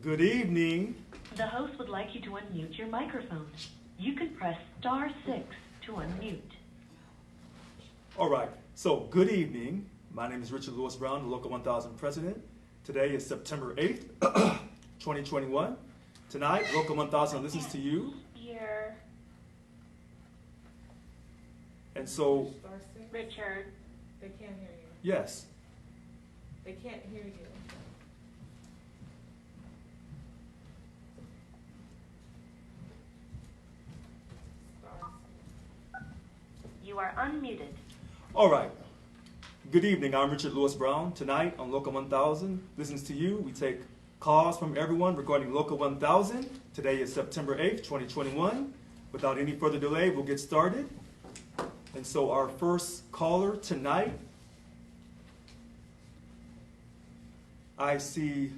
Good evening. The host would like you to unmute your microphone. You can press star 6 to unmute. All right, so good evening. My name is Richard Lewis Brown, the Local 1000 president. Today is September 8th, 2021. Tonight, Local 1000 listens to you. Here, And so, Richard. They can't hear you. yes, They can't hear you. You are unmuted. all right. Good evening, I'm Richard Lewis Brown. Tonight on Local 1000 listens to you. We take calls from everyone regarding Local 1000. Today is September 8th, 2021. Without any further delay, we'll get started. And so our first caller tonight, I see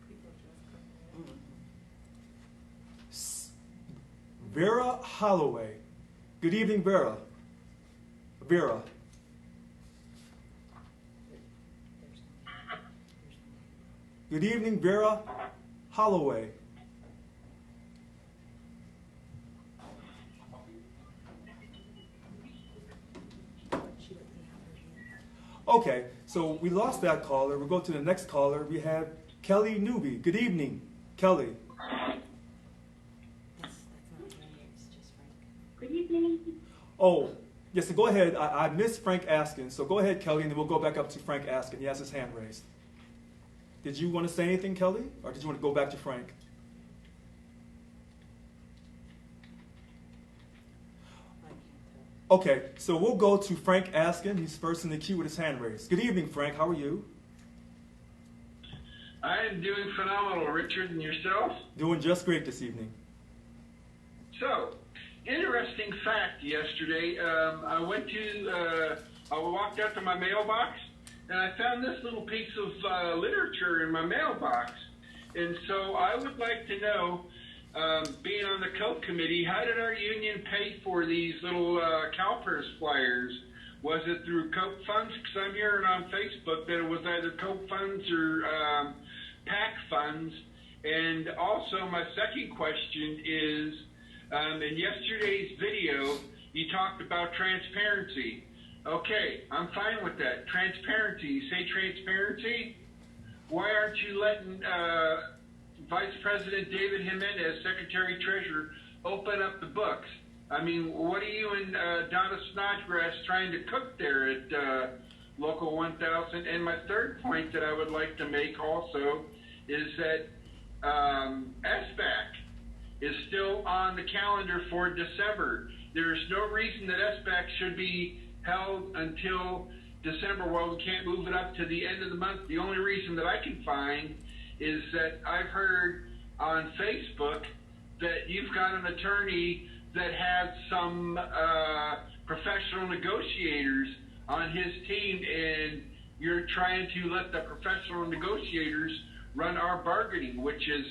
People just couldn't hear. Vera Holloway. Good evening, Vera. Vera. Good evening, Vera Holloway. Okay, so we lost that caller. We'll go to the next caller. We have Kelly Newby. Good evening, Kelly. Good evening. Oh, yes, so go ahead. I missed Frank Askin, so go ahead, Kelly, and then we'll go back up to Frank Askin. He has his hand raised. Did you want to say anything, Kelly, or did you want to go back to Frank? Okay, so we'll go to Frank Askin. He's first in the queue with his hand raised. Good evening, Frank. How are you? I'm doing phenomenal, Richard, and yourself? Doing just great this evening. So, interesting fact yesterday. I walked out to my mailbox, and I found this little piece of literature in my mailbox. And so I would like to know, being on the Coke committee, how did our union pay for these little CalPERS flyers? Was it through Coke funds? Because I'm hearing on Facebook that it was either Coke funds or PAC funds. And also, my second question is, in yesterday's video, you talked about transparency. Okay, I'm fine with that. Transparency. You say transparency? Why aren't you letting Vice President David Jimenez, Secretary Treasurer, open up the books? I mean, what are you and Donna Snodgrass trying to cook there at Local 1000? And my third point that I would like to make also is that SBAC is still on the calendar for December. There's no reason that SBAC should be held until December. Well, we can't move it up to the end of the month. The only reason that I can find is that I've heard on Facebook that you've got an attorney that has some professional negotiators on his team, and you're trying to let the professional negotiators run our bargaining, which is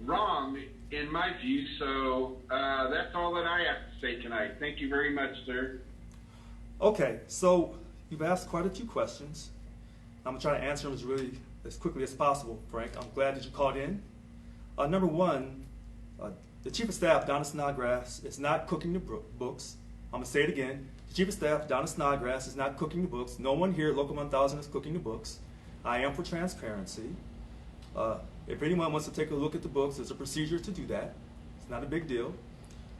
wrong in my view. So that's all that I have to say tonight. Thank you very much, sir. Okay, so you've asked quite a few questions. I'm going to try to answer them as quickly as possible, Frank. I'm glad that you called in. Number one, the Chief of Staff, Donna Snodgrass, is not cooking the books. I'm going to say it again. The Chief of Staff, Donna Snodgrass, is not cooking the books. No one here at Local 1000 is cooking the books. I am for transparency. If anyone wants to take a look at the books, there's a procedure to do that. It's not a big deal.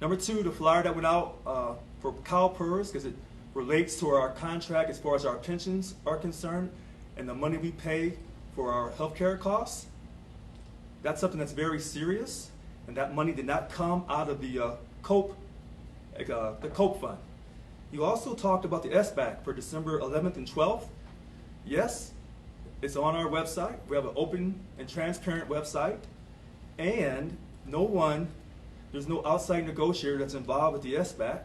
Number two, the flyer that went out for CalPERS, because it relates to our contract as far as our pensions are concerned and the money we pay for our healthcare costs. That's something that's very serious, and that money did not come out of the COPE fund. You also talked about the SBAC for December 11th and 12th. Yes, it's on our website. We have an open and transparent website, and there's no outside negotiator that's involved with the SBAC.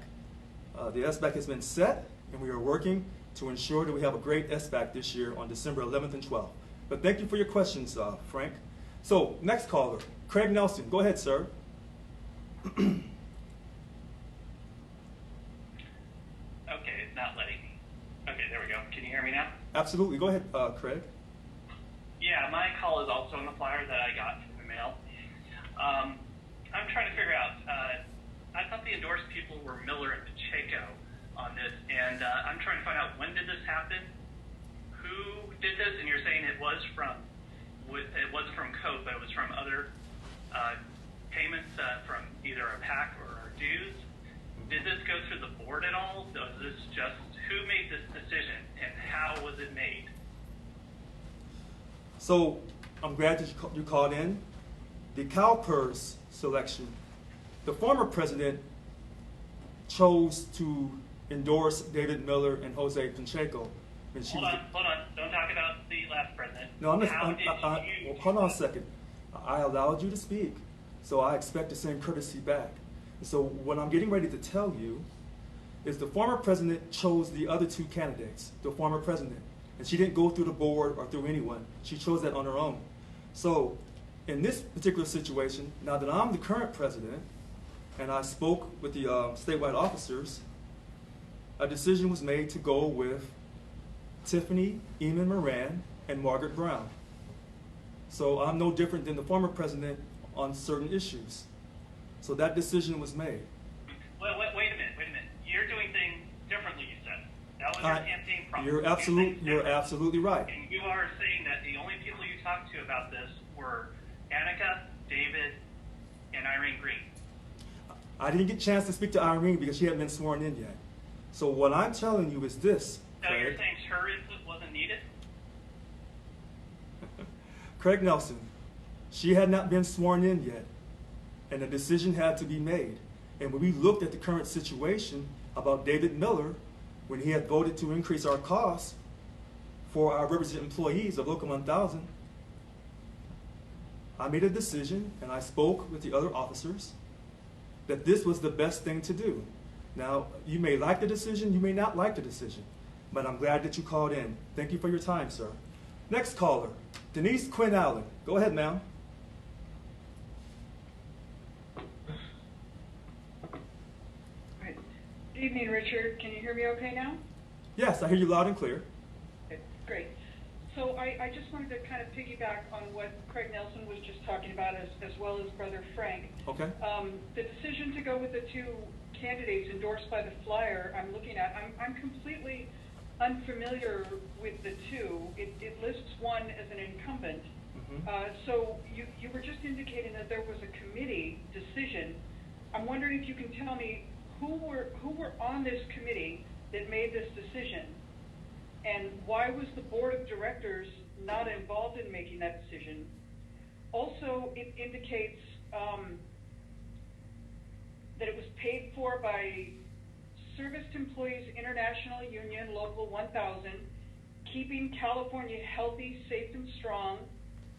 The SBAC has been set, and we are working to ensure that we have a great SBAC this year on December 11th and 12th. But thank you for your questions, Frank. So, next caller, Craig Nelson. Go ahead, sir. Okay, it's not letting me. Okay, there we go. Can you hear me now? Absolutely. Go ahead, Craig. Yeah, my call is also on the flyer that I got from the mail. I'm trying to figure out, I thought the endorsed people were Miller and Pacheco on this, and I'm trying to find out, when did this happen? Who did this? And you're saying it wasn't from Coke, but it was from other payments from either a PAC or dues. Did this go through the board at all? Was this just, who made this decision and how was it made? So I'm glad that you called in. The CalPERS selection, the former president chose to endorse David Miller and Jose Pacheco. And Hold on. Don't talk about the last president. No, How well, hold on a second. I allowed you to speak, so I expect the same courtesy back. So what I'm getting ready to tell you is the former president chose the other two candidates, the former president. And she didn't go through the board or through anyone. She chose that on her own. So in this particular situation, now that I'm the current president, and I spoke with the statewide officers, a decision was made to go with Tiffany Eamon Moran and Margaret Brown. So I'm no different than the former president on certain issues. So that decision was made. Wait a minute. You're doing things differently, you said. That was your campaign process. You're absolutely right. And you are saying that the only people you talked to about this were Annika, David, and Irene Green. I didn't get a chance to speak to Irene because she hadn't been sworn in yet. So what I'm telling you is this, So Craig. you're saying her input wasn't needed? Craig Nelson, she had not been sworn in yet, and a decision had to be made. And when we looked at the current situation about David Miller, when he had voted to increase our costs for our represented employees of Local 1000, I made a decision, and I spoke with the other officers, that this was the best thing to do. Now, you may like the decision, you may not like the decision, but I'm glad that you called in. Thank you for your time, sir. Next caller, Denise Quinn Allen. Go ahead, ma'am. Right. Good evening, Richard. Can you hear me okay now? Yes, I hear you loud and clear. Okay, great. So I just wanted to kind of piggyback on what Craig Nelson was just talking about, as well as Brother Frank. Okay. The decision to go with the two candidates endorsed by the flyer I'm looking at, I'm completely unfamiliar with the two. It lists one as an incumbent. So you were just indicating that there was a committee decision. I'm wondering if you can tell me who were on this committee that made this decision, and why was the board of directors not involved in making that decision? Also, it indicates that it was paid for by Service Employees International Union Local 1000, Keeping California Healthy, Safe and Strong,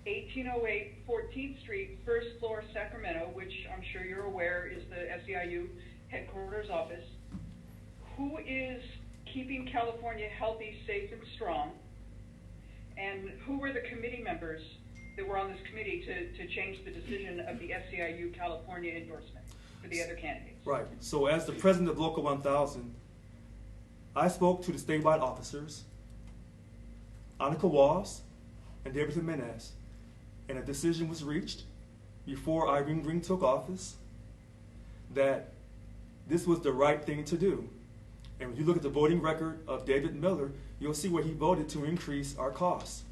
1808 14th Street, first floor, Sacramento, which I'm sure you're aware is the SEIU headquarters office. Who is Keeping California Healthy, Safe and Strong? And who were the committee members that were on this committee to change the decision of the SEIU California endorsement for the other candidates? Right. So as the president of Local 1000, I spoke to the statewide officers, Annika Walls and David Jimenez, and a decision was reached before Irene Green took office that this was the right thing to do. And when you look at the voting record of David Miller, you'll see where he voted to increase our costs.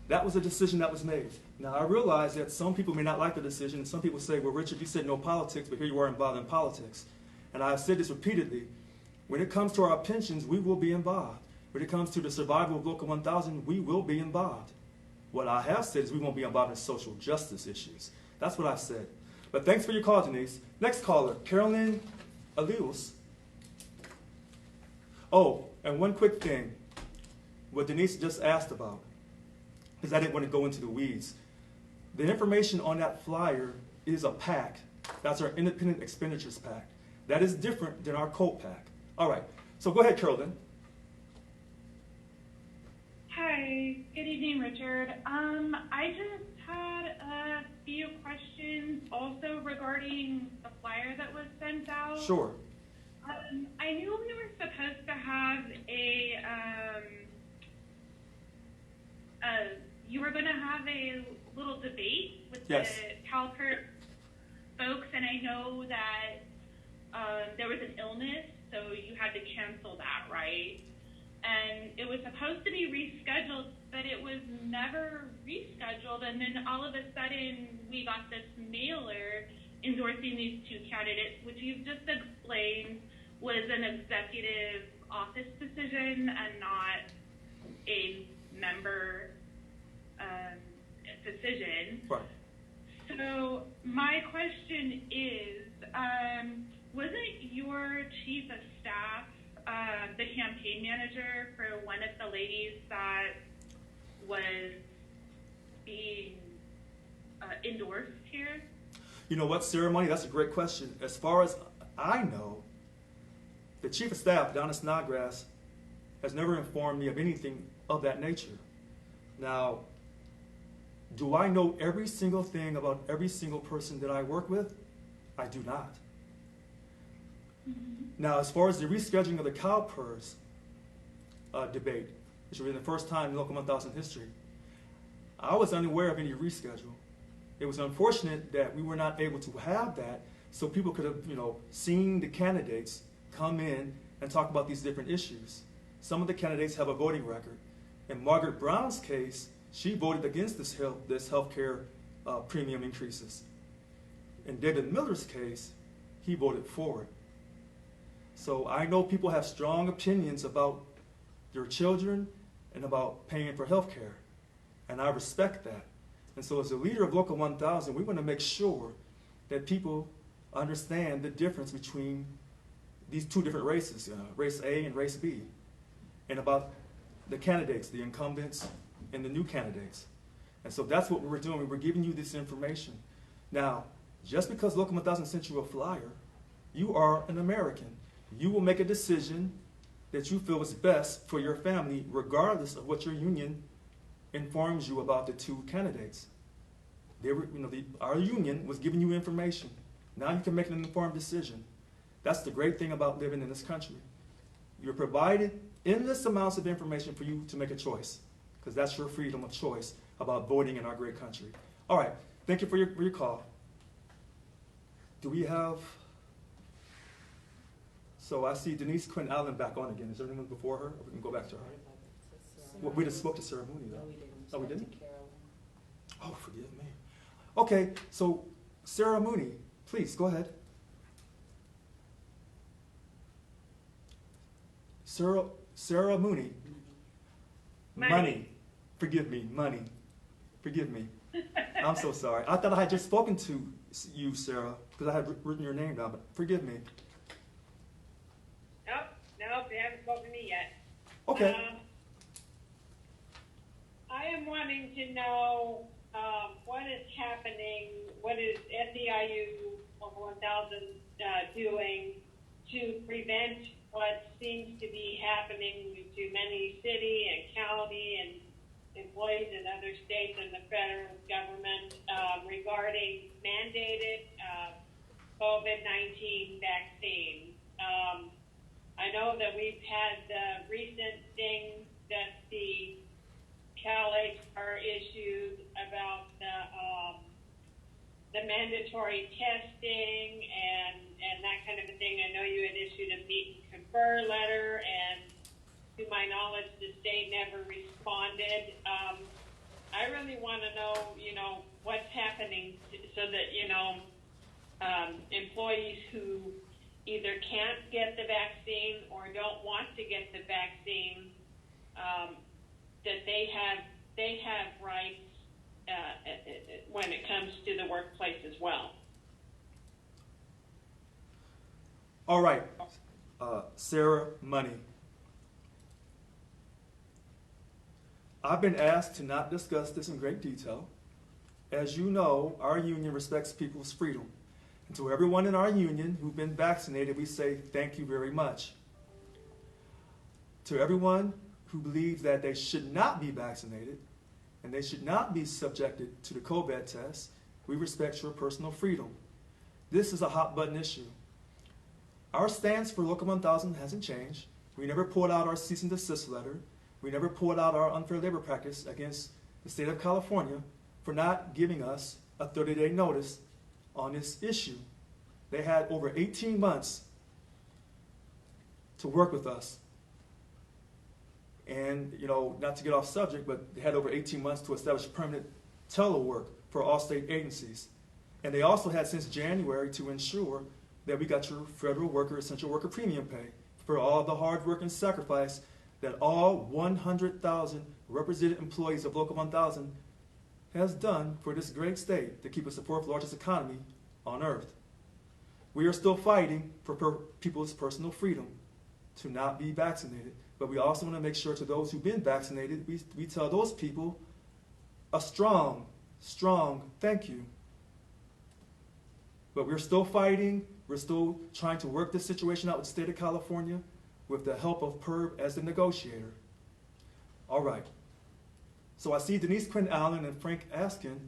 That was a decision that was made. Now, I realize that some people may not like the decision, and some people say, well, Richard, you said no politics, but here you are involved in politics. And I've said this repeatedly. When it comes to our pensions, we will be involved. When it comes to the survival of Local 1000, we will be involved. What I have said is we won't be involved in social justice issues. That's what I've said. But thanks for your call, Denise. Next caller, Carolyn Alius. Oh, and one quick thing. What Denise just asked about, because I didn't want to go into the weeds. The information on that flyer is a PAC. That's our Independent Expenditures PAC. That is different than our COPE PAC. All right, so go ahead, Carolyn. Hi, good evening, Richard. I just had a few questions also regarding the flyer that was sent out. Sure. I knew we were supposed to have a you were going to have a little debate with Yes. the CalPERS folks, and I know that there was an illness, so you had to cancel that, right? And it was supposed to be rescheduled, but it was never rescheduled. And then all of a sudden, we got this mailer endorsing these two candidates, which you've just explained was an executive office decision and not a member decision. Right. So my question is, wasn't your chief of staff the campaign manager for one of the ladies that was being endorsed here? You know what, ceremony? That's a great question. As far as I know, the chief of staff, Donna Snodgrass, has never informed me of anything of that nature. Now, do I know every single thing about every single person that I work with? I do not. Now, as far as the rescheduling of the CalPERS debate, which will be the first time in Local 1000 history, I was unaware of any reschedule. It was unfortunate that we were not able to have that so people could have, seen the candidates come in and talk about these different issues. Some of the candidates have a voting record. In Margaret Brown's case, she voted against this healthcare premium increases. In David Miller's case, he voted for it. So I know people have strong opinions about their children and about paying for health care, and I respect that. And so as a leader of Local 1000, we want to make sure that people understand the difference between these two different races, race A and race B, and about the candidates, the incumbents, and the new candidates. And so that's what we were doing. We were giving you this information. Now, just because Local 1000 sent you a flyer, you are an American. You will make a decision that you feel is best for your family, regardless of what your union informs you about the two candidates. They were, our union was giving you information. Now you can make an informed decision. That's the great thing about living in this country. You're provided endless amounts of information for you to make a choice, because that's your freedom of choice about voting in our great country. All right, thank you for your call. Do we have... So I see Denise Quinn Allen back on again. Is there anyone before her? Or we can go back to her. Well, we just spoke to Sarah Mooney, though. No, we didn't. Oh, we didn't? Spoke to Carolyn. Oh, forgive me. Okay, so Sarah Mooney, please go ahead. Sarah Mooney. Money. Forgive me, money. Forgive me. I'm so sorry. I thought I had just spoken to you, Sarah, because I had written your name down, but forgive me. Nope, they haven't spoken to me yet. Okay. I am wanting to know what is happening, what is SEIU Local 1000 doing to prevent what seems to be happening to many city and county and employees in other states and the federal government regarding mandated COVID-19 vaccines. I know that we've had the recent thing that the CalHR issued about the mandatory testing and that kind of a thing. I know you had issued a meet and confer letter, and to my knowledge, the state never responded. I really want to know, what's happening so that, employees who either can't get the vaccine or don't want to get the vaccine, that they have rights when it comes to the workplace as well. All right, Sarah Money. I've been asked to not discuss this in great detail. As you know, our union respects people's freedom. And to everyone in our union who've been vaccinated, we say thank you very much. To everyone who believes that they should not be vaccinated and they should not be subjected to the COVID test, we respect your personal freedom. This is a hot button issue. Our stance for Local 1000 hasn't changed. We never pulled out our cease and desist letter. We never pulled out our unfair labor practice against the state of California for not giving us a 30-day notice on this issue. They had over 18 months to work with us. And, not to get off subject, but they had over 18 months to establish permanent telework for all state agencies. And they also had since January to ensure that we got your federal worker, essential worker premium pay for all the hard work and sacrifice that all 100,000 represented employees of Local 1000 has done for this great state to keep us the fourth largest economy on earth. We are still fighting for people's personal freedom to not be vaccinated, but we also want to make sure to those who've been vaccinated, we tell those people a strong thank you. But we're still fighting. We're still trying to work this situation out with the state of California with the help of PERB as the negotiator. All right. So I see Denise Quinn Allen and Frank Askin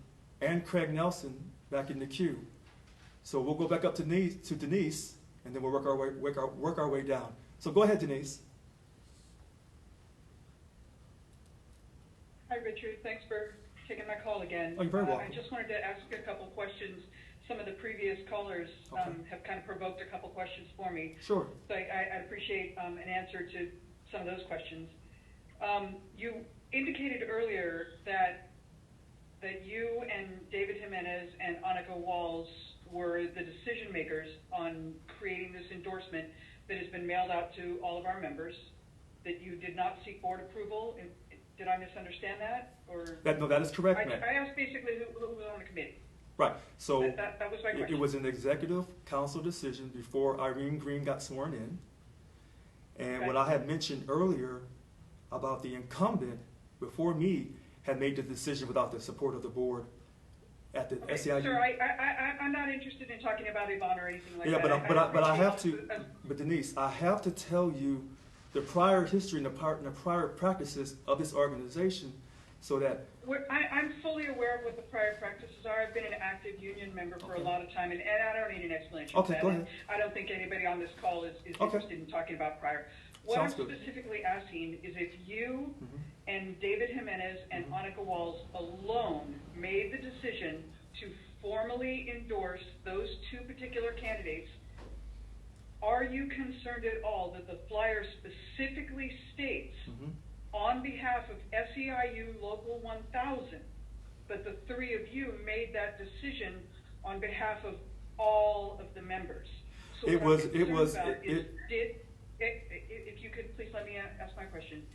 and Craig Nelson back in the queue. So we'll go back up to Denise, and then we'll work our way down. So go ahead, Denise. Hi, Richard. Thanks for taking my call again. Oh, you're very welcome. I just wanted to ask a couple questions. Some of the previous callers have kind of provoked a couple questions for me. Sure. So I appreciate an answer to some of those questions. You indicated earlier that you and David Jimenez and Annika Walls were the decision makers on creating this endorsement that has been mailed out to all of our members, that you did not seek board approval. Did I misunderstand that? Or No, that is correct, ma'am. I asked basically who was on the committee. Right. So That was my question. it was an executive council decision before Irene Green got sworn in. And Okay. what I had mentioned earlier about the incumbent before me had made the decision without the support of the board at the Okay, SEIU. sir, I'm not interested in talking about Yvonne or anything like Yeah, that. but I have to, but Denise, I have to tell you the prior history and the prior practices of this organization so that I'm fully aware of what the prior practices are. I've been an active union member for a lot of time, and I don't need an explanation of Okay, that. go ahead. I don't think anybody on this call is Okay. interested in talking about prior. What Sounds I'm good. specifically asking is if you Mhm. and David Jimenez and Annika Walls alone made the decision to formally endorse those two particular candidates, are you concerned at all that the flyer specifically states Mhm. on behalf of SEIU Local 1000, but the three of you made that decision on behalf of all of the members? So It what I'm was- concerned about it- is if you could please let me ask my question.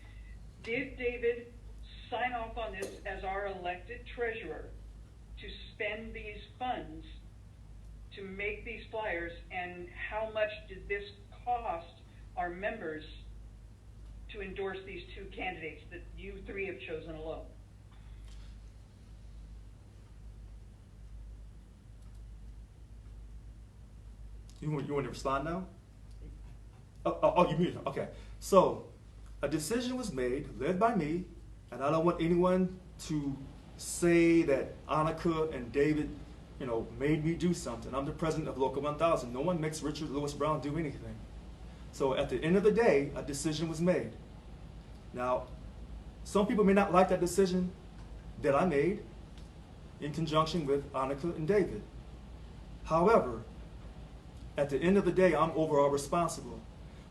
Did David sign off on this as our elected treasurer to spend these funds to make these flyers, and how much did this cost our members to endorse these two candidates that you three have chosen alone? You want to respond now? Oh, you mean, okay. So, a decision was made, led by me, and I don't want anyone to say that Annika and David, made me do something. I'm the president of Local 1000. No one makes Richard Lewis Brown do anything. So at the end of the day, a decision was made. Now, some people may not like that decision that I made in conjunction with Annika and David. However, at the end of the day, I'm overall responsible.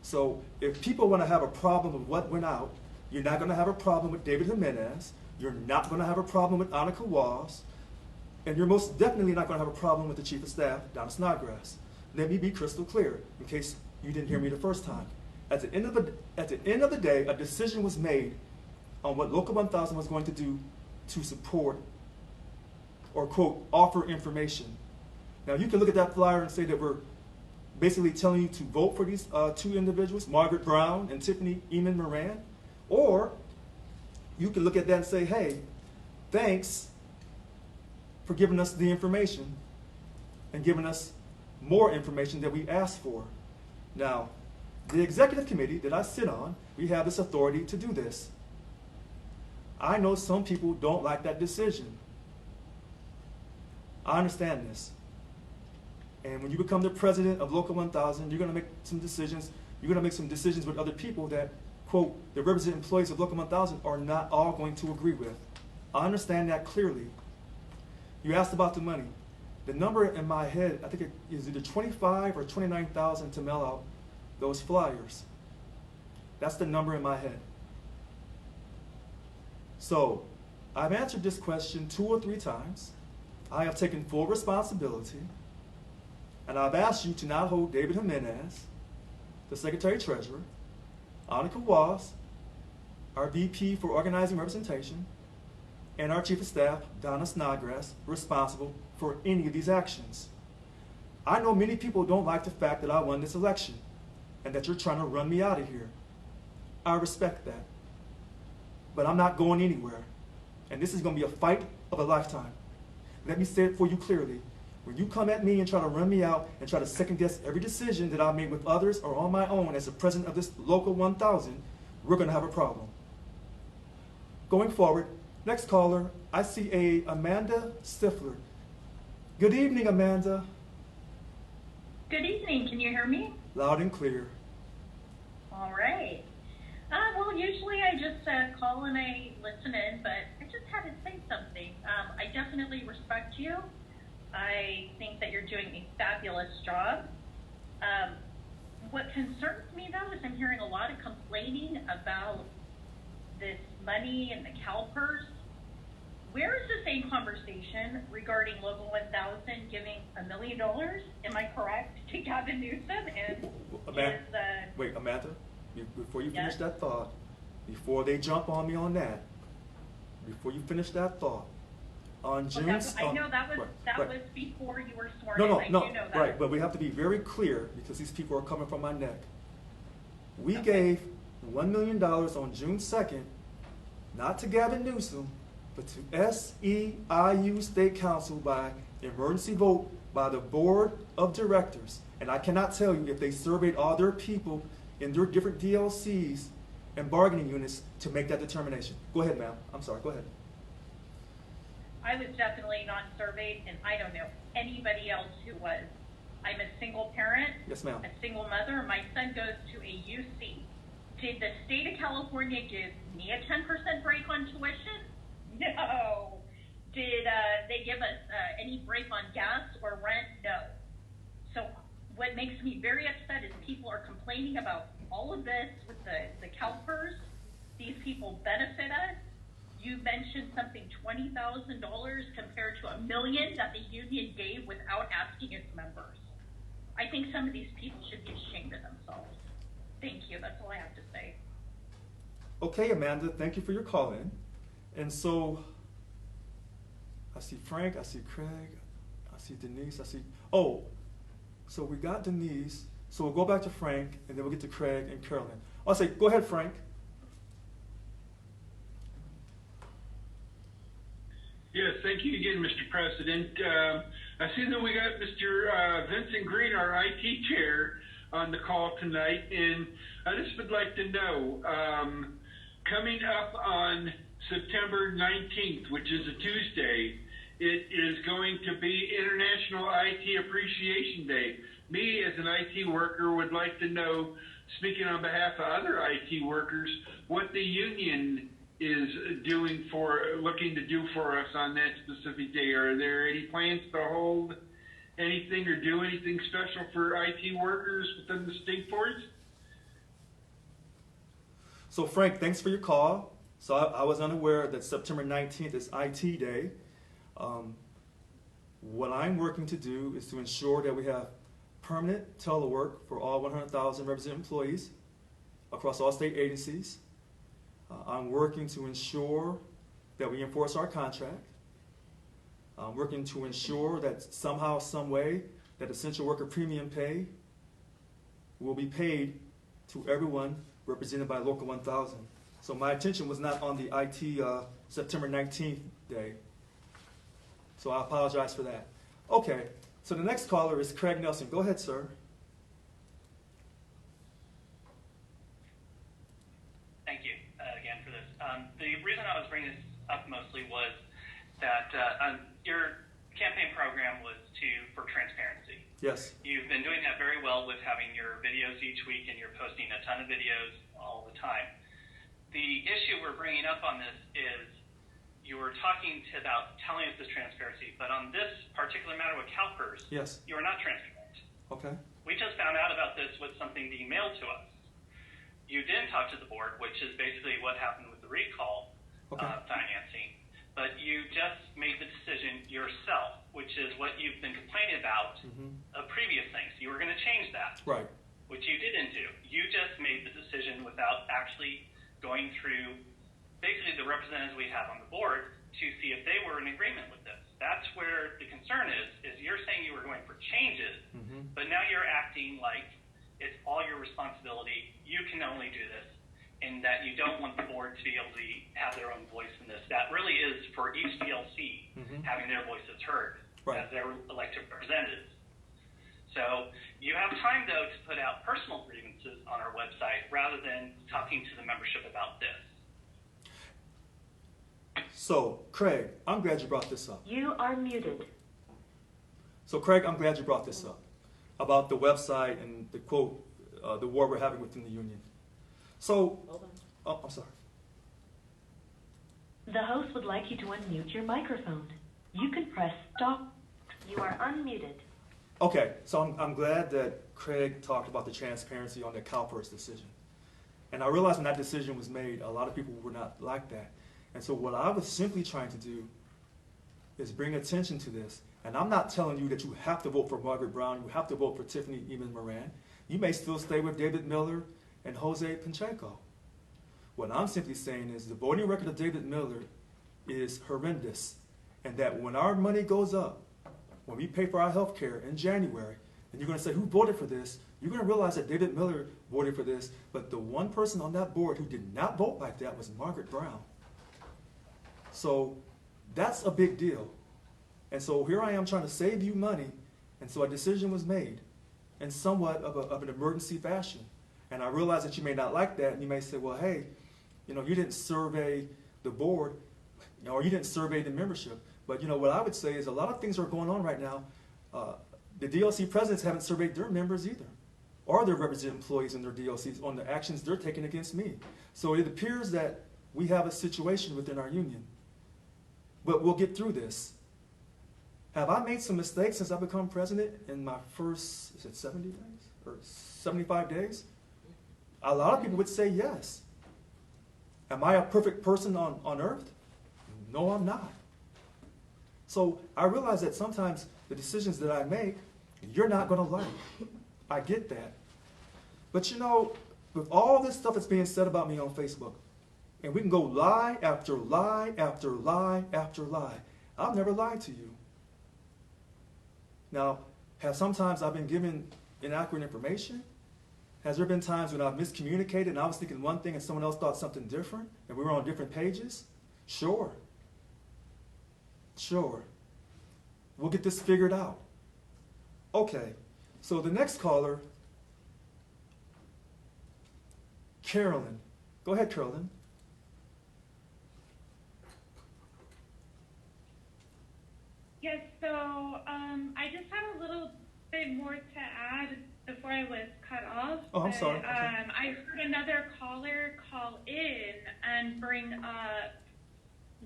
So if people want to have a problem with what went out, you're not going to have a problem with David Jimenez, you're not going to have a problem with Annika Walls, and you're most definitely not going to have a problem with the Chief of Staff, Donna Snodgrass. Let me be crystal clear, in case you didn't hear me the first time. At the end of the day, a decision was made on what Local 1000 was going to do to support or, quote, offer information. Now, you can look at that flyer and say that we're basically telling you to vote for these two individuals, Margaret Brown and Tiffany Eamon Moran, or you can look at that and say, hey, thanks for giving us the information and giving us more information that we asked for. Now, the executive committee that I sit on, we have this authority to do this. I know some people don't like that decision. I understand this. And when you become the president of Local 1000, you're going to make some decisions. You're going to make some decisions with other people that, quote, the representative employees of Local 1000 are not all going to agree with. I understand that clearly. You asked about the money. The number in my head, I think it is either 25 or 29,000 to mail out those flyers. That's the number in my head. So, I've answered this question 2 or 3 times. I have taken full responsibility, and I've asked you to not hold David Jimenez, the Secretary-Treasurer, Annika Was, our VP for Organizing Representation, and our Chief of Staff, Donna Snodgrass, responsible for any of these actions. I know many people don't like the fact that I won this election and that you're trying to run me out of here. I respect that. But I'm not going anywhere. And this is going to be a fight of a lifetime. Let me say it for you clearly. When you come at me and try to run me out and try to second guess every decision that I made with others or on my own as the president of this local 1000, we're going to have a problem. Going forward, next caller, I see a Amanda Stifler. Good evening, Amanda. Good evening. Can you hear me? Loud and clear. All right. Well, usually I just call and I listen in, but I just had to say something. I definitely respect you. I think that you're doing a fabulous job. What concerns me, though, is I'm hearing a lot of complaining about this money and the CalPERS. Where is the same conversation regarding Local 1000 giving $1 million, am I correct, to Gavin Newsom? And Wait, Amanda, before you finish Yes? that thought, before they jump on me on that, before you finish that thought, on June... I know that was right. was before you were sworn No, in. no, I no, do know that. right, but we have to be very clear because these people are coming from my neck. We Okay. gave $1 million on June 2nd, not to Gavin Newsom, but to SEIU State Council by emergency vote by the Board of Directors. And I cannot tell you if they surveyed all their people in their different DLCs and bargaining units to make that determination. Go ahead, ma'am. I'm sorry, go ahead. I was definitely not surveyed, and I don't know anybody else who was. I'm a single parent, Yes, ma'am. a single mother. My son goes to a UC. Did the state of California give me a 10% break on tuition? No. Did they give us any break on gas or rent? No. So what makes me very upset is people are complaining about all of this with the CalPERS. These people benefit us. You mentioned something $20,000 compared to $1 million that the union gave without asking its members. I think some of these people should be ashamed of themselves. Thank you. That's all I have to say. Okay, Amanda, thank you for your call in. And so, I see Frank, I see Craig, I see Denise, I see, oh, so we got Denise, so we'll go back to Frank, and then we'll get to Craig and Carolyn. I'll say, go ahead, Frank. Yes, thank you again, Mr. President. I see that we got Mr. Vincent Green, our IT chair, on the call tonight, and I just would like to know, coming up on September 19th, which is a Tuesday, it is going to be International IT Appreciation Day. Me, as an IT worker, would like to know, speaking on behalf of other IT workers, what the union is looking to do for us on that specific day. Are there any plans to hold anything or do anything special for IT workers within the state force? So Frank, thanks for your call. So I was unaware that September 19th is IT Day. What I'm working to do is to ensure that we have permanent telework for all 100,000 represented employees across all state agencies. I'm working to ensure that we enforce our contract. I'm working to ensure that somehow, some way, that essential worker premium pay will be paid to everyone represented by Local 1000. So my attention was not on the IT September 19th day. So I apologize for that. Okay, so the next caller is Craig Nelson. Go ahead, sir. Thank you again for this. The reason I was bringing this up mostly was that your campaign program was for transparency. Yes. You've been doing that very well with having your videos each week, and you're posting a ton of videos all the time. The issue we're bringing up on this is your were talking about telling us this transparency, but on this particular matter with CalPERS, Yes. you are not transparent. Okay. We just found out about this with something being mailed to us. You didn't talk to the board, which is basically what happened with the recall financing, but you just made the decision yourself, which is what you've been complaining about of previous things. You were going to change that, Right. which you didn't do. You just made the decision without actually going through basically the representatives we have on the board to see if they were in agreement with this. That's where the concern is you're saying you were going for changes, but now you're acting like it's all your responsibility. You can only do this, and that you don't want the board to be able to have their own voice in this. That really is for each DLC having their voices heard as their elected representatives. So you have time, though, to put out personal grievances on our website rather than talking to the membership about this. So, Craig, I'm glad you brought this up. You are muted. So, Craig, I'm glad you brought this up about the website and the quote, the war we're having within the union. So, I'm sorry. The host would like you to unmute your microphone. You can press stop. You are unmuted. Okay, so I'm glad that Craig talked about the transparency on the CalPERS decision. And I realized when that decision was made, a lot of people were not like that. And so what I was simply trying to do is bring attention to this. And I'm not telling you that you have to vote for Margaret Brown, you have to vote for Tiffany Eman Moran. You may still stay with David Miller and Jose Pacheco. What I'm simply saying is the voting record of David Miller is horrendous. And that when our money goes up, when we pay for our health care in January, and you're going to say, who voted for this? You're going to realize that David Miller voted for this, but the one person on that board who did not vote like that was Margaret Brown. So that's a big deal. And so here I am trying to save you money, and so a decision was made in somewhat of an emergency fashion. And I realize that you may not like that, and you may say, well, hey, you didn't survey the board, or you didn't survey the membership. But what I would say is a lot of things are going on right now. The DLC presidents haven't surveyed their members either, or their represented employees in their DLCs on the actions they're taking against me. So it appears that we have a situation within our union. But we'll get through this. Have I made some mistakes since I've become president in my first, is it 70 days? Or 75 days? A lot of people would say yes. Am I a perfect person on earth? No, I'm not. So I realize that sometimes the decisions that I make, you're not going to like. I get that. But with all this stuff that's being said about me on Facebook, and we can go lie after lie after lie after lie, I've never lied to you. Now, have sometimes I've been given inaccurate information? Has there been times when I've miscommunicated and I was thinking one thing and someone else thought something different and we were on different pages? Sure. Sure. We'll get this figured out. Okay, so the next caller, Carolyn. Go ahead, Carolyn. Yes, so I just had a little bit more to add before I was cut off. Oh, I'm sorry. I heard another caller call in and bring up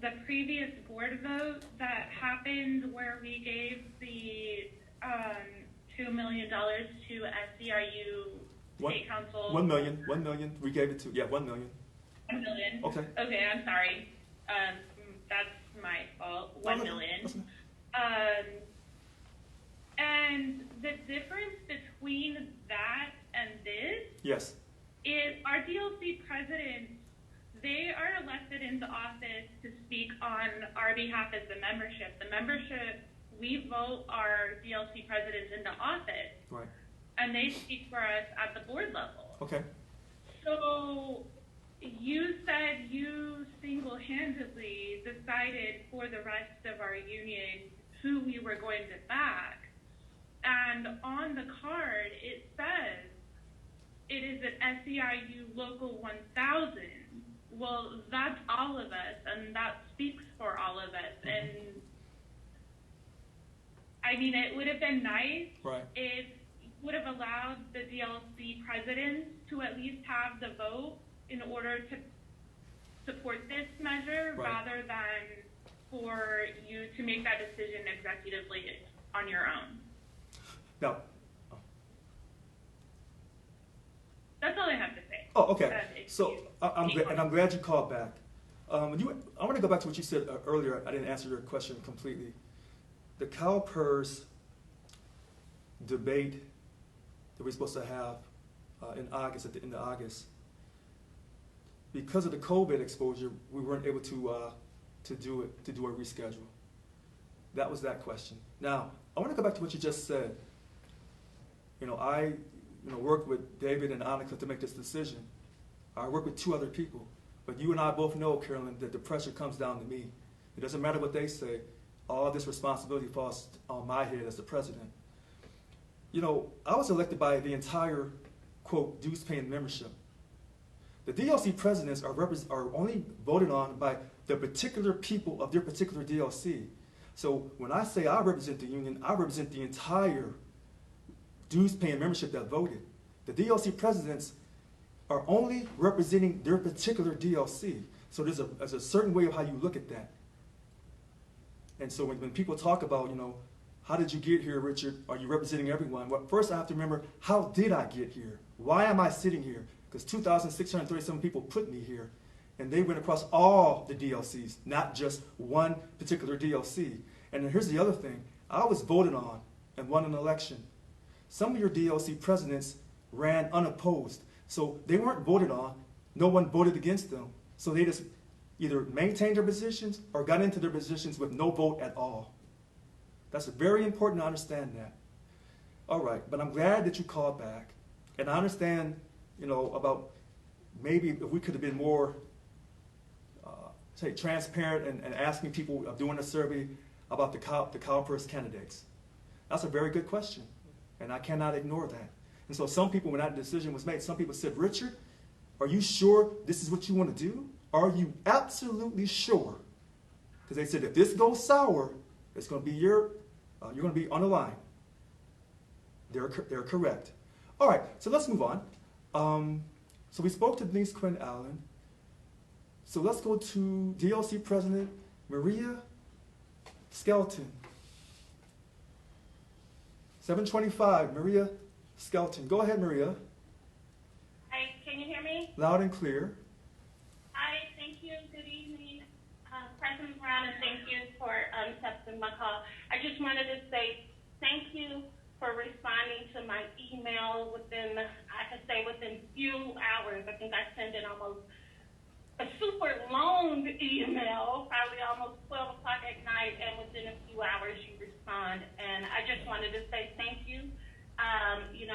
the previous board vote that happened where we gave the $2 million to SEIU State Council. 1 million. 1 million. We gave it to, yeah, 1 million. 1 million. Okay. Okay, I'm sorry. That's my fault. 1 million. And the difference between that and this Yes. is our DLC presidents, they are elected into office to speak on our behalf as the membership. The membership, we vote our DLC presidents into office. Right. And they speak for us at the board level. Okay. So you said you single-handedly decided for the rest of our union who we were going to back. And on the card, it says it is an SEIU Local 1000. Well, that's all of us, and that speaks for all of us. And I mean, it would have been nice if would have allowed the DLC presidents to at least have the vote in order to support this measure rather than for you to make that decision executively on your own. Now, That's all I have to say. oh, okay. If So you- I'm glad you called back. I want to go back to what you said earlier. I didn't answer your question completely. The CalPERS debate that we're supposed to have in August, at the end of August, because of the COVID exposure, we weren't able to do a reschedule. That was that question. Now, I want to go back to what you just said. I worked with David and Annika to make this decision. I worked with 2 other people. But you and I both know, Carolyn, that the pressure comes down to me. It doesn't matter what they say. All this responsibility falls on my head as the president. I was elected by the entire, quote, dues-paying membership. The DLC presidents are only voted on by the particular people of their particular DLC. So when I say I represent the union, I represent the entire dues-paying membership that voted. The DLC presidents are only representing their particular DLC. So there's a certain way of how you look at that. And so when people talk about, how did you get here, Richard? Are you representing everyone? Well, first I have to remember, how did I get here? Why am I sitting here? Because 2,637 people put me here. And they went across all the DLCs, not just one particular DLC. And then here's the other thing. I was voted on and won an election. Some of your DLC presidents ran unopposed. So they weren't voted on. No one voted against them. So they just either maintained their positions or got into their positions with no vote at all. That's very important to understand that. All right, but I'm glad that you called back. And I understand, about maybe if we could have been more, transparent and asking people, doing a survey about the CalPERS candidates. That's a very good question, and I cannot ignore that. And so some people, when that decision was made, some people said, Richard, are you sure this is what you want to do? Are you absolutely sure? Because they said, if this goes sour, it's going to be you're going to be on the line. They're correct. All right, so let's move on. So we spoke to Denise Quinn Allen. So let's go to DLC President Maria Skelton. 725, Maria Skelton. Go ahead, Maria. Hi, can you hear me? Loud and clear. Hi, thank you. Good evening, President Brown, and thank you for accepting my call. I just wanted to say thank you for responding to my email within few hours. I think I sent in almost a super long email, probably almost 12 o'clock at night, and within a few hours you respond. And I just wanted to say thank you.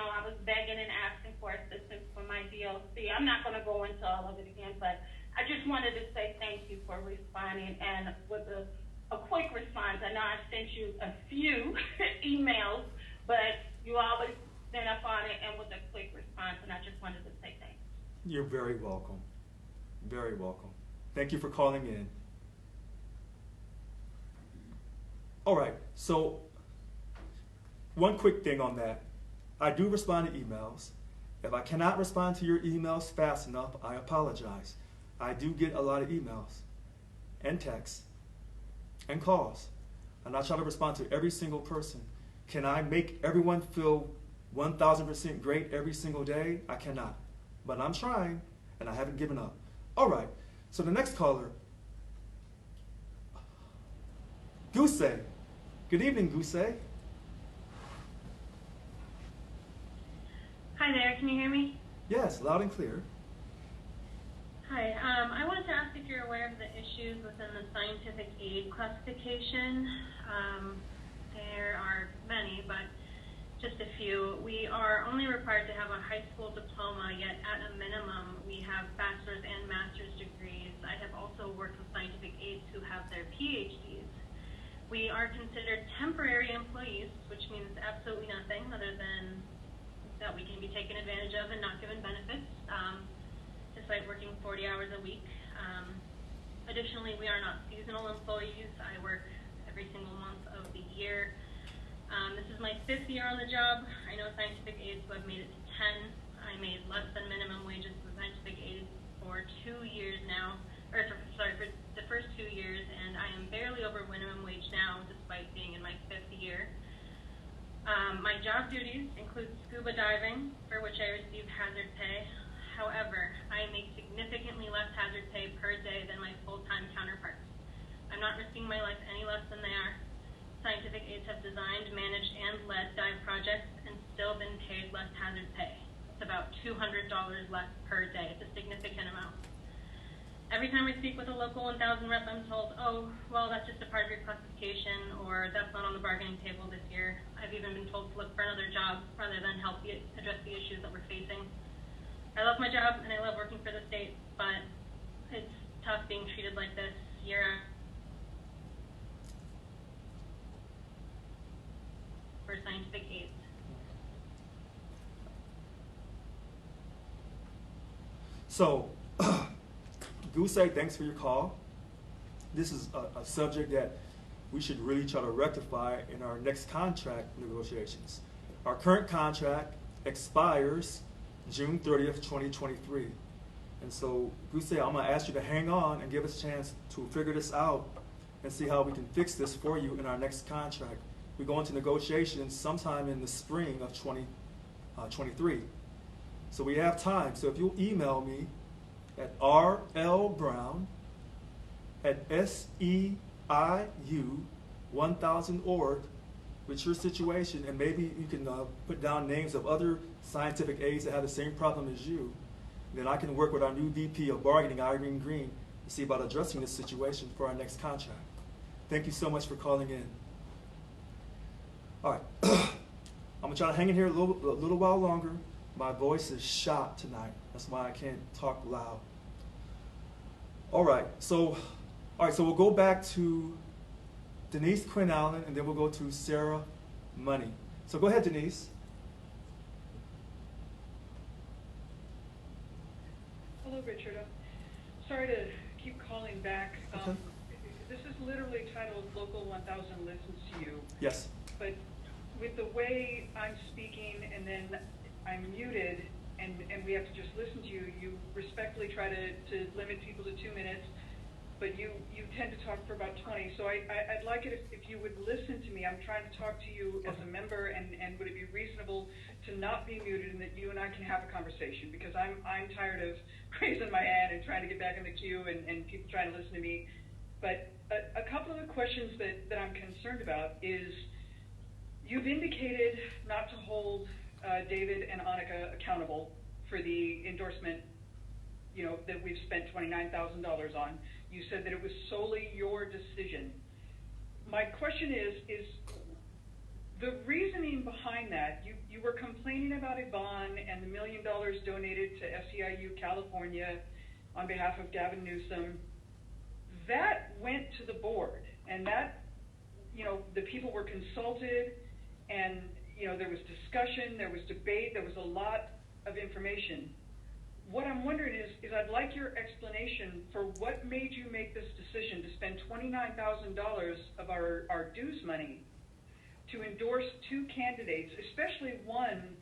I was begging and asking for assistance for my DLC. I'm not going to go into all of it again, but I just wanted to say thank you for responding, and with a quick response. I know I sent you a few emails, but you always been up on it and with a quick response, and I just wanted to say thanks. You're very welcome. Very welcome. Thank you for calling in. All right, so one quick thing on that. I do respond to emails. If I cannot respond to your emails fast enough, I apologize. I do get a lot of emails and texts and calls, and I try to respond to every single person. Can I make everyone feel 1,000% great every single day? I cannot, but I'm trying, and I haven't given up. All right, so the next caller, Gusei. Good evening, Gusei. Hi there, can you hear me? Yes, loud and clear. Hi, I wanted to ask if you're aware of the issues within the scientific aid classification. There are many, but just a few. We are only required to have a high school diploma, yet at a minimum we have bachelor's and master's degrees. I have also worked with scientific aides who have their PhDs. We are considered temporary employees, which means absolutely nothing other than that we can be taken advantage of and not given benefits, despite working 40 hours a week. Additionally, we are not seasonal employees. I work every single month of the year. This is my 5th year on the job. I know scientific aides who have made it to 10. I made less than minimum wages as scientific aide for 2 years now, for the first 2 years, and I am barely over My job duties include scuba diving, for which I receive hazard pay. However, I make significantly less hazard pay per day than my full-time counterparts. I'm not risking my life any less than they are. Scientific Aids have designed, managed, and led dive projects and still been paid less hazard pay. It's about $200 less per day. It's a significant amount. Every time I speak with a local 1000 rep, I'm told, oh, well, that's just a part of your classification, or that's not on the bargaining table this year. I've even been told to look for another job rather than help address the issues that we're facing. I love my job and I love working for the state, but it's tough being treated like this year after for Scientific Aids. So, Goose Egg, thanks for your call. This is a subject that we should really try to rectify in our next contract negotiations. Our current contract expires June 30th, 2023. And so, Goose Egg, I'm going to ask you to hang on and give us a chance to figure this out and see how we can fix this for you in our next contract. We go into negotiations sometime in the spring of 2023. So we have time. So if you'll email me at rlbrown@seiu1000.org with your situation, and maybe you can put down names of other scientific aides that have the same problem as you. And then I can work with our new VP of bargaining, Irene Green, to see about addressing this situation for our next contract. Thank you so much for calling in. All right, I'm gonna try to hang in here a little while longer. My voice is shot tonight. That's why I can't talk loud. All right, so we'll go back to Denise Quinn Allen, and then we'll go to Sarah Money. So go ahead, Denise. Hello, Richard. I'm sorry to keep calling back. Okay. This is literally titled Local 1000 Listens to You. Yes. But with the way I'm speaking and then I'm muted and we have to just listen to you, you respectfully try to limit people to 2 minutes, but you tend to talk for about 20. So I'd like it if you would listen to me. I'm trying to talk to you as a member, and would it be reasonable to not be muted and that you and I can have a conversation? Because I'm tired of raising my hand and trying to get back in the queue and people trying to listen to me. But a couple of the questions that I'm concerned about is, you've indicated not to hold David and Annika accountable for the endorsement, that we've spent $29,000 on. You said that it was solely your decision. My question is the reasoning behind that. You were complaining about Yvonne and the $1 million donated to SEIU California on behalf of Gavin Newsom. That went to the board, and that, the people were consulted, and there was discussion, there was debate, there was a lot of information. What I'm wondering is I'd like your explanation for what made you make this decision to spend $29,000 of our dues money to endorse two candidates, especially one.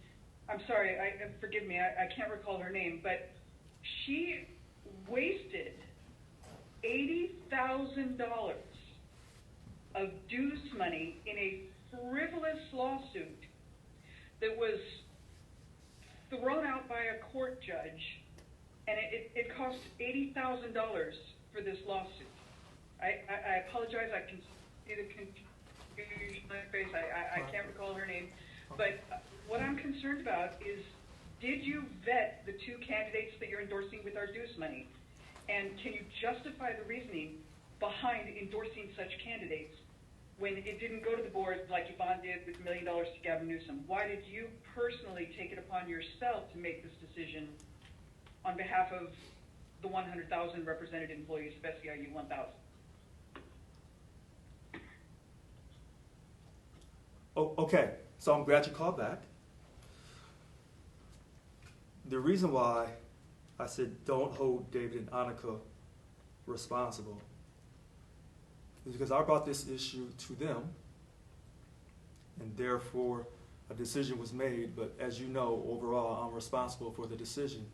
I'm sorry, forgive me, I can't recall her name, but she wasted $80,000 of dues money in a frivolous lawsuit that was thrown out by a court judge, and it cost $80,000 for this lawsuit. I apologize, I can see the confusion on my face, I can't recall her name, but what I'm concerned about is, did you vet the two candidates that you're endorsing with our dues money? And can you justify the reasoning behind endorsing such candidates when it didn't go to the board like Yvonne did with $1 million to Gavin Newsom? Why did you personally take it upon yourself to make this decision on behalf of the 100,000 represented employees of SEIU 1000? Oh, okay, so I'm glad you called back. The reason why I said don't hold David and Annika responsible is because I brought this issue to them, and therefore a decision was made, but as you know, overall I'm responsible for the decision.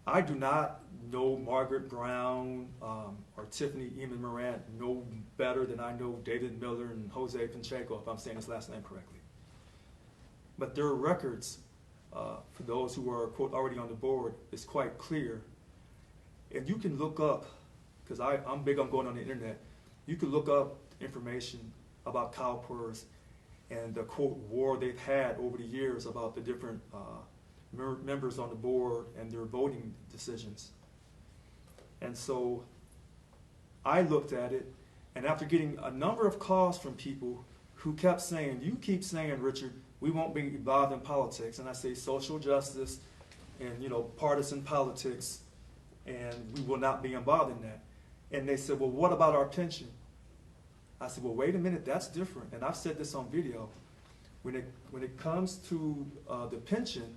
I do not know Margaret Brown or Tiffany Eamon Morant no better than I know David Miller and Jose Pacheco, if I'm saying his last name correctly. But their records, for those who are, quote, already on the board, is quite clear. And you can look up, because I'm big on going on the internet, you can look up information about CalPERS and the, quote, war they've had over the years about the different members on the board and their voting decisions. And so I looked at it, and after getting a number of calls from people who kept saying, you keep saying, Richard, we won't be involved in politics. And I say social justice and, you know, partisan politics, and we will not be involved in that. And they said, well, what about our pension? I said, well, wait a minute, that's different. And I've said this on video. When it comes to the pension,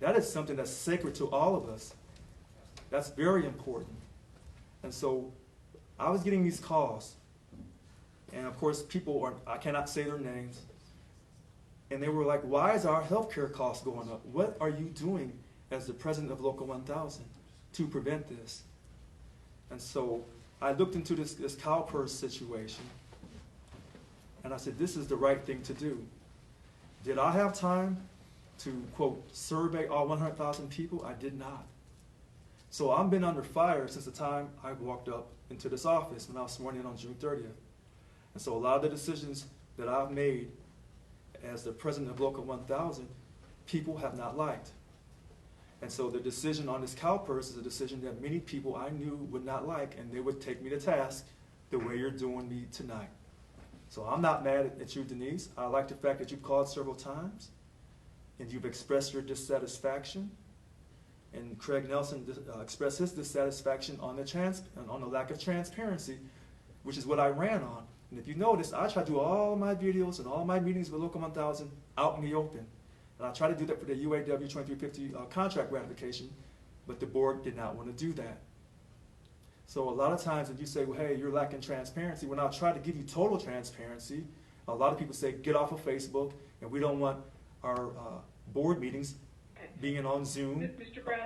that is something that's sacred to all of us. That's very important. And so I was getting these calls. And of course, people I cannot say their names. And they were like, why is our healthcare costs going up? What are you doing as the president of Local 1000 to prevent this? And so I looked into this CalPERS situation. And I said, this is the right thing to do. Did I have time to, quote, survey all 100,000 people? I did not. So I've been under fire since the time I walked up into this office when I was sworn in on June 30th. And so a lot of the decisions that I've made as the president of Local 1000, people have not liked. And so the decision on this CalPERS is a decision that many people I knew would not like, and they would take me to task the way you're doing me tonight. So I'm not mad at you, Denise. I like the fact that you've called several times, and you've expressed your dissatisfaction. And Craig Nelson expressed his dissatisfaction on the lack of transparency, which is what I ran on. And if you notice, I try to do all my videos and all my meetings with Local 1000 out in the open. And I try to do that for the UAW 2350 contract ratification, but the board did not want to do that. So a lot of times when you say, well, hey, you're lacking transparency, when I try to give you total transparency, a lot of people say, get off of Facebook, and we don't want our board meetings being on Zoom. Mr. Brown,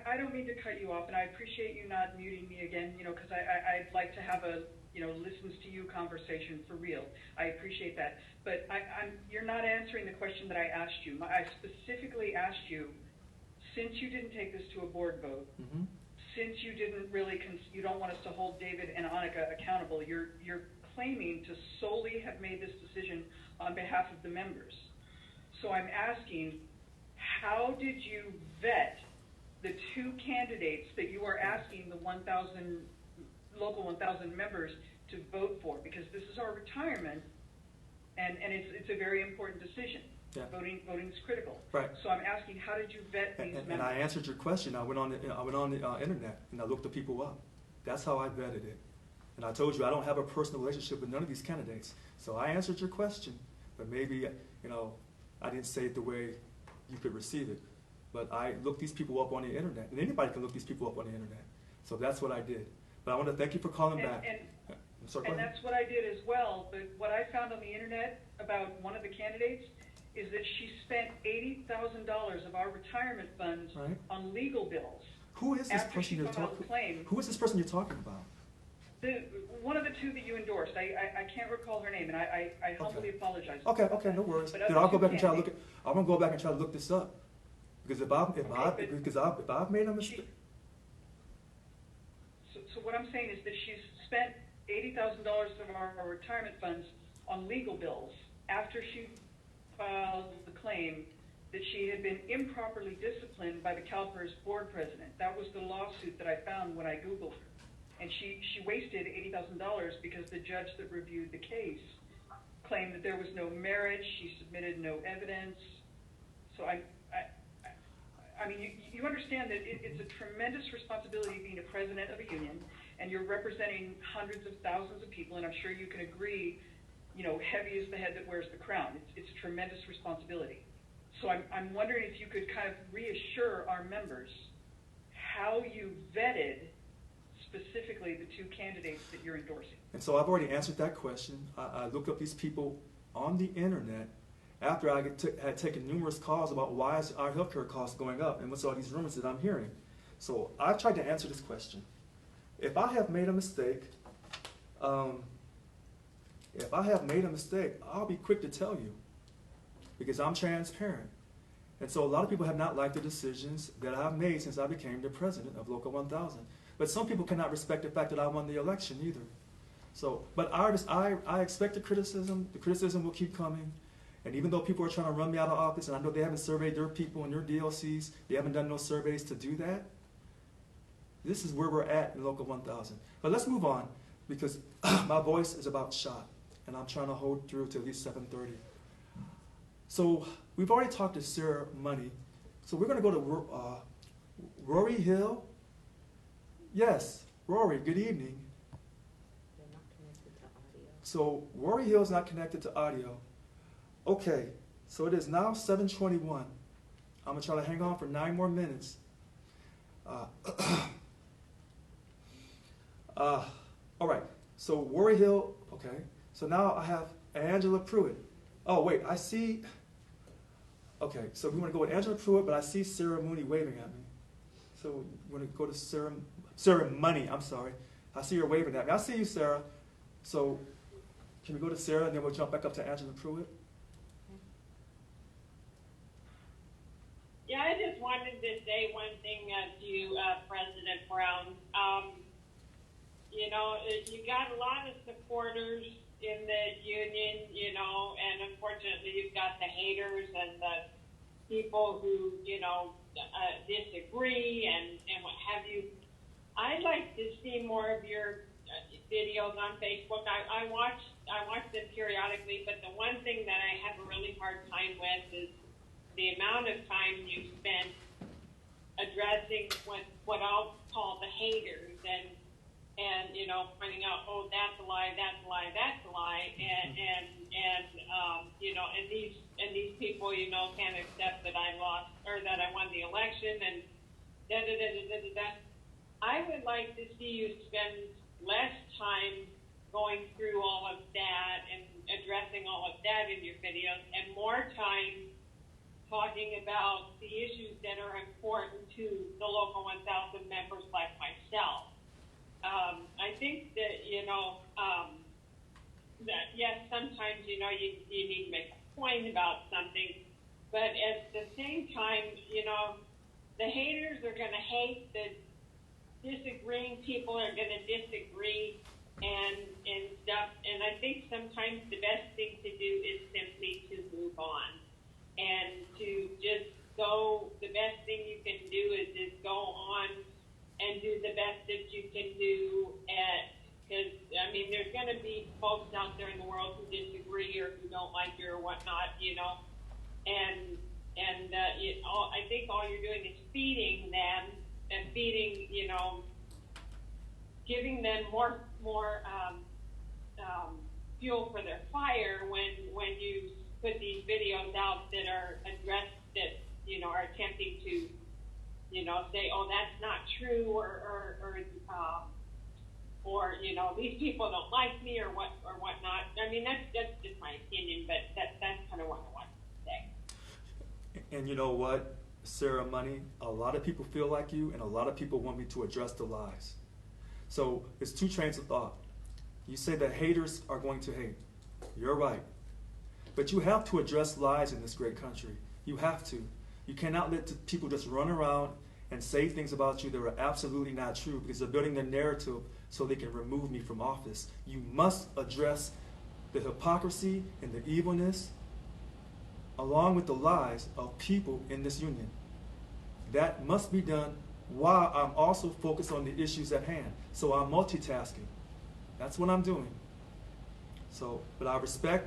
I don't mean to cut you off, and I appreciate you not muting me again, you know, because I'd like to have a, you know, listens to you conversation for real. I appreciate that. But you're not answering the question that I asked you. I specifically asked you, since you didn't take this to a board vote, since you didn't really, you don't want us to hold David and Annika accountable, you're claiming to solely have made this decision on behalf of the members. So I'm asking, how did you vet the two candidates that you are asking the Local 1000 members to vote for? Because this is our retirement, and it's a very important decision. Yeah. Voting is critical. Right. So I'm asking, how did you vet these members? And I answered your question. I went on the internet and I looked the people up. That's how I vetted it. And I told you I don't have a personal relationship with none of these candidates. So I answered your question, but maybe, you know, I didn't say it the way you could receive it. But I looked these people up on the internet, and anybody can look these people up on the internet. So that's what I did. But I want to thank you for calling back. I'm sorry, and that's what I did as well. But what I found on the internet about one of the candidates is that she spent $80,000 of our retirement funds on legal bills. Who is this person you're talking? Who is this person you're talking about? One of the two that you endorsed. I can't recall her name, and I humbly apologize. Okay, no worries. Then I'll go back and try to look it. I'm gonna go back and try to look this up, because if I've made a mistake. So what I'm saying is that she's spent $80,000 of our retirement funds on legal bills after she filed the claim that she had been improperly disciplined by the CalPERS board president. That was the lawsuit that I found when I Googled her. And she wasted $80,000 because the judge that reviewed the case claimed that there was no marriage, she submitted no evidence. So I mean, you understand that it's a tremendous responsibility being a president of a union, and you're representing hundreds of thousands of people, and I'm sure you can agree, you know, heavy is the head that wears the crown. It's a tremendous responsibility. So I'm wondering if you could kind of reassure our members how you vetted specifically the two candidates that you're endorsing. And so I've already answered that question. I looked up these people on the internet after I had taken numerous calls about why is our healthcare costs going up and what's all these rumors that I'm hearing. So I tried to answer this question. If I have made a mistake, I'll be quick to tell you because I'm transparent. And so a lot of people have not liked the decisions that I've made since I became the president of Local 1000. But some people cannot respect the fact that I won the election either. So, but I expect the criticism. The criticism will keep coming. And even though people are trying to run me out of office, and I know they haven't surveyed their people and their DLCs, they haven't done no surveys to do that, this is where we're at in Local 1000. But let's move on, because my voice is about shot, and I'm trying to hold through to at least 7:30. So we've already talked to Sarah Money. So we're going to go to Rory Hill. Yes, Rory, good evening. They're not connected to audio. So Rory Hill is not connected to audio. Okay, so it is now 7:21. I'm going to try to hang on for 9 more minutes. All right, so Rory Hill, okay. So now I have Angela Pruitt. Oh, wait, I see. Okay, so we want to go with Angela Pruitt, but I see Sarah Mooney waving at me. So we want to go to Sarah Money, I'm sorry. I see her waving at me. I see you, Sarah. So can we go to Sarah, and then we'll jump back up to Angela Pruitt? Yeah, I just wanted to say one thing to President Brown. You know, you got a lot of supporters in the union, you know, and unfortunately you've got the haters and the people who, you know, disagree and what have you. I'd like to see more of your videos on Facebook. I watch them periodically, but the one thing that I have a really hard time with is the amount of time you spend addressing what I'll call the haters and you know, pointing out, oh, that's a lie, that's a lie, that's a lie, and you know, and these people, you know, can't accept that I lost or that I won the election and da da da da da da. I would like to see you spend less time going through all of that and addressing all of that in your videos, and more time talking about the issues that are important to the Local 1000 members like myself. I think that, you know, that yes, sometimes, you know, you need to make a point about something, but at the same time, you know, the haters are going to hate, the disagreeing people are going to disagree and stuff, and I think sometimes the best thing to do is simply to move on and to just go, the best thing you can do is just go on and do the best that you can do because, I mean, there's going to be folks out there in the world who disagree or who don't like you or whatnot, you know, and I think all you're doing is feeding them and feeding, you know, giving them more fuel for their fire when you put these videos out that are addressed, that, you know, are attempting to, you know, say, oh, that's not true, or you know, these people don't like me, or whatnot. I mean, that's just my opinion, but that's kind of what I want to say. And you know what, Sarah Money, a lot of people feel like you, and a lot of people want me to address the lies. So it's 2 trains of thought. You say that haters are going to hate. You're right. But you have to address lies in this great country. You have to. You cannot let people just run around and say things about you that are absolutely not true because they're building their narrative so they can remove me from office. You must address the hypocrisy and the evilness along with the lies of people in this union. That must be done while I'm also focused on the issues at hand. So I'm multitasking. That's what I'm doing. So, but I respect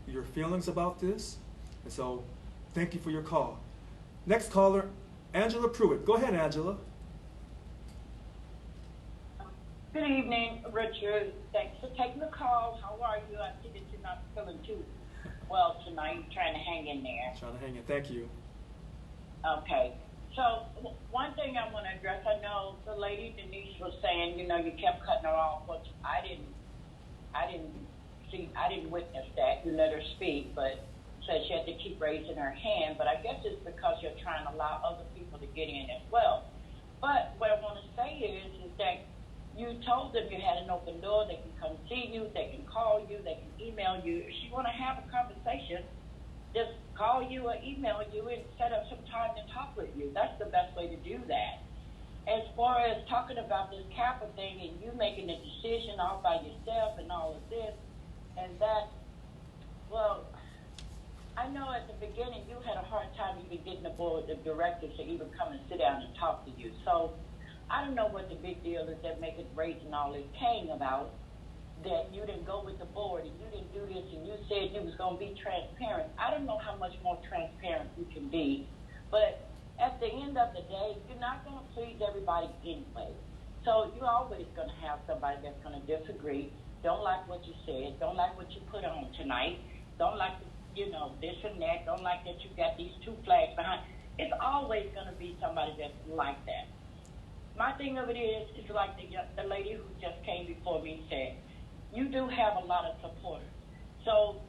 your feelings about this, and so thank you for your call. Next caller, Angela Pruitt. Go ahead, Angela. Good evening, Richard. Thanks for taking the call. How are you? I see that you're not feeling too well tonight. You're trying to hang in there. Trying to hang in. Thank you. Okay. So one thing I want to address, I know the lady Denise was saying, you know, you kept cutting her off, but I didn't witness that. You let her speak, but said she had to keep raising her hand. But I guess it's because you're trying to allow other people to get in as well. But what I want to say is that you told them you had an open door. They can come see you. They can call you. They can email you. If you want to have a conversation, just call you or email you and set up some time to talk with you. That's the best way to do that. As far as talking about this CAPA thing and you making a decision all by yourself and all of this and that, well, I know at the beginning you had a hard time even getting the board of directors to even come and sit down and talk to you. So I don't know what the big deal is that make it raising all this pain about, that you didn't go with the board and you didn't do this and you said you was going to be transparent. I don't know how much more transparent you can be, but at the end of the day, you're not going to please everybody anyway. So you're always going to have somebody that's going to disagree, don't like what you said, don't like what you put on tonight, don't like, this and that, don't like that you got these two flags behind. It's always going to be somebody that's like that. My thing of it is like the lady who just came before me said, you do have a lot of supporters. So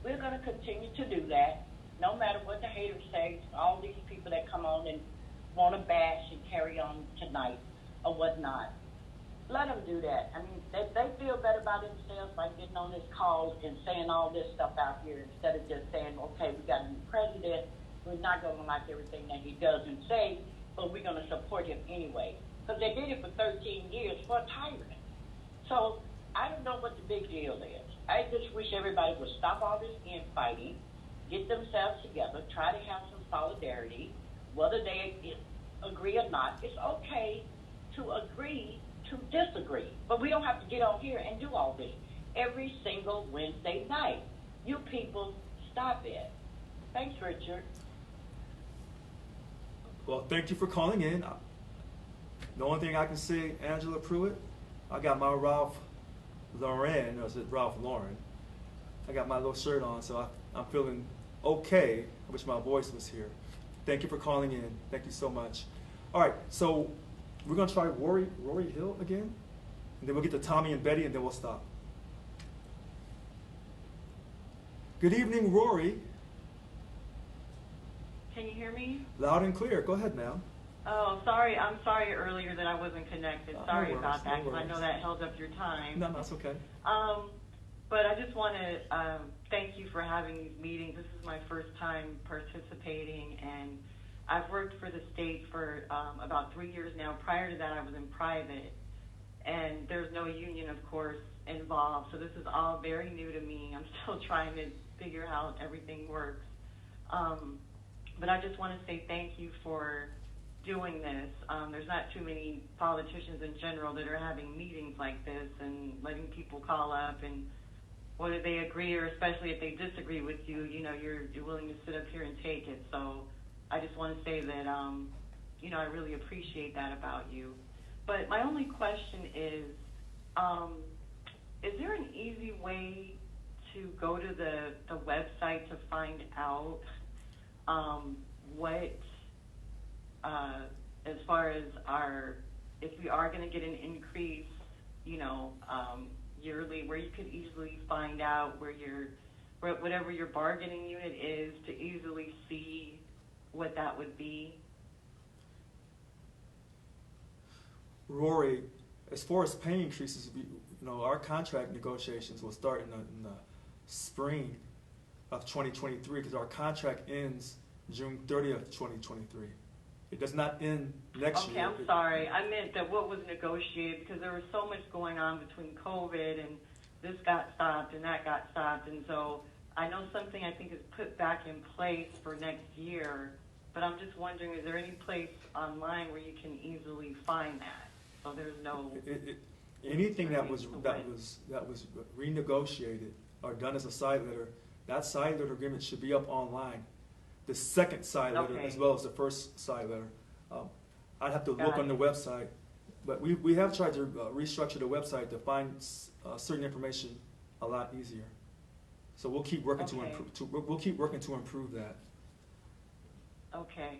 we're going to continue to do that, no matter what the haters say, all these people that come on and want to bash and carry on tonight or whatnot. Let them do that. I mean, they feel better about themselves by getting on this call and saying all this stuff out here instead of just saying, okay, we got a new president, we're not going to like everything that he does and say, but we're going to support him anyway. Because they did it for 13 years for a tyrant. So I don't know what the big deal is. I just wish everybody would stop all this infighting, get themselves together, try to have some solidarity, whether they agree or not. It's okay to agree to disagree, but we don't have to get on here and do all this every single Wednesday night. You people, stop it. Thanks, Richard. Well, thank you for calling in. The only thing I can say, Angela Pruitt, I got my Ralph Lauren, or is it Ralph Lauren? I got my little shirt on, so I'm feeling okay. I wish my voice was here. Thank you for calling in. Thank you so much. All right, so we're going to try Rory Hill again, and then we'll get to Tommy and Betty, and then we'll stop. Good evening, Rory. Can you hear me? Loud and clear. Go ahead, ma'am. Oh, sorry. I'm sorry earlier that I wasn't connected. Sorry no about that, worries, no 'cause I know that held up your time. No, that's okay. But I just want to thank you for having these meetings. This is my first time participating, and I've worked for the state for about 3 years now. Prior to that, I was in private, and there's no union, of course, involved. So this is all very new to me. I'm still trying to figure out how everything works. But I just want to say thank you for doing this. There's not too many politicians in general that are having meetings like this and letting people call up, and whether they agree or especially if they disagree with you, you're willing to sit up here and take it. So I just want to say that, I really appreciate that about you. But my only question is there an easy way to go to the website to find out what, as far as if we are going to get an increase, yearly, where you could easily find out whatever your bargaining unit is, to easily see what that would be? Rory, as far as pay increases, our contract negotiations will start in the spring of 2023 because our contract ends June 30th, 2023. It does not end next year. Okay, I'm sorry. I meant that what was negotiated, because there was so much going on between COVID and this got stopped and that got stopped, and so I know something I think is put back in place for next year, but I'm just wondering, is there any place online where you can easily find that? So there's no anything that was renegotiated or done as a side letter, that side letter agreement should be up online. The second side letter as well as the first side letter. I'd have to look on the website, but we have tried to restructure the website to find certain information a lot easier. So we'll keep working to improve. We'll keep working to improve that. Okay.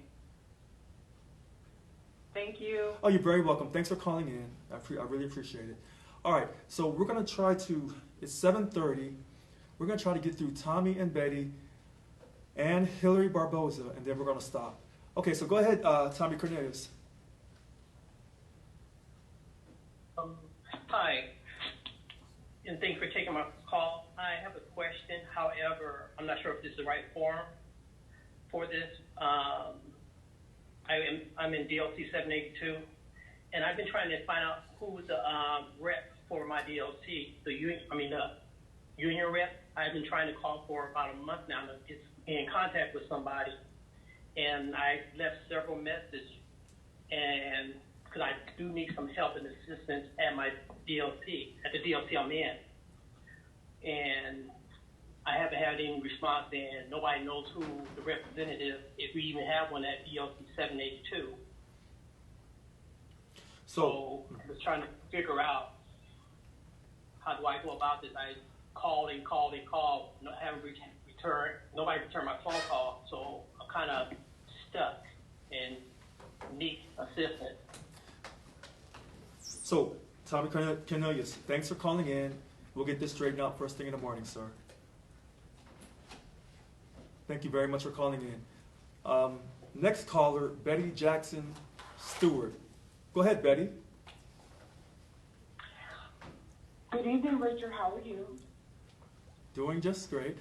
Thank you. Oh, you're very welcome. Thanks for calling in. I really appreciate it. All right, so we're gonna try to. It's 7:30. We're gonna try to get through Tommy and Betty and Hillary Barboza, and then we're gonna stop. Okay, so go ahead, Tommy Cornelius. Hi, and thanks for taking my call. I have a question. However, I'm not sure if this is the right forum for this. I'm in DLC 782, and I've been trying to find out who the rep for my DLC, the union rep. I've been trying to call for about a month now to get in contact with somebody, and I left several messages, and because I do need some help and assistance at my DLC, at the DLC I'm in. And I haven't had any response, and nobody knows who the representative, if we even have one at DLC 782. So I was trying to figure out how do I go about this. I called and called and called, haven't returned, nobody returned my phone call, so I'm kind of stuck and need assistance. So, Tommy Cornelius, thanks for calling in. We'll get this straightened out first thing in the morning, sir. Thank you very much for calling in. Next caller, Betty Jackson Stewart. Go ahead, Betty. Good evening, Richard. How are you? Doing just great.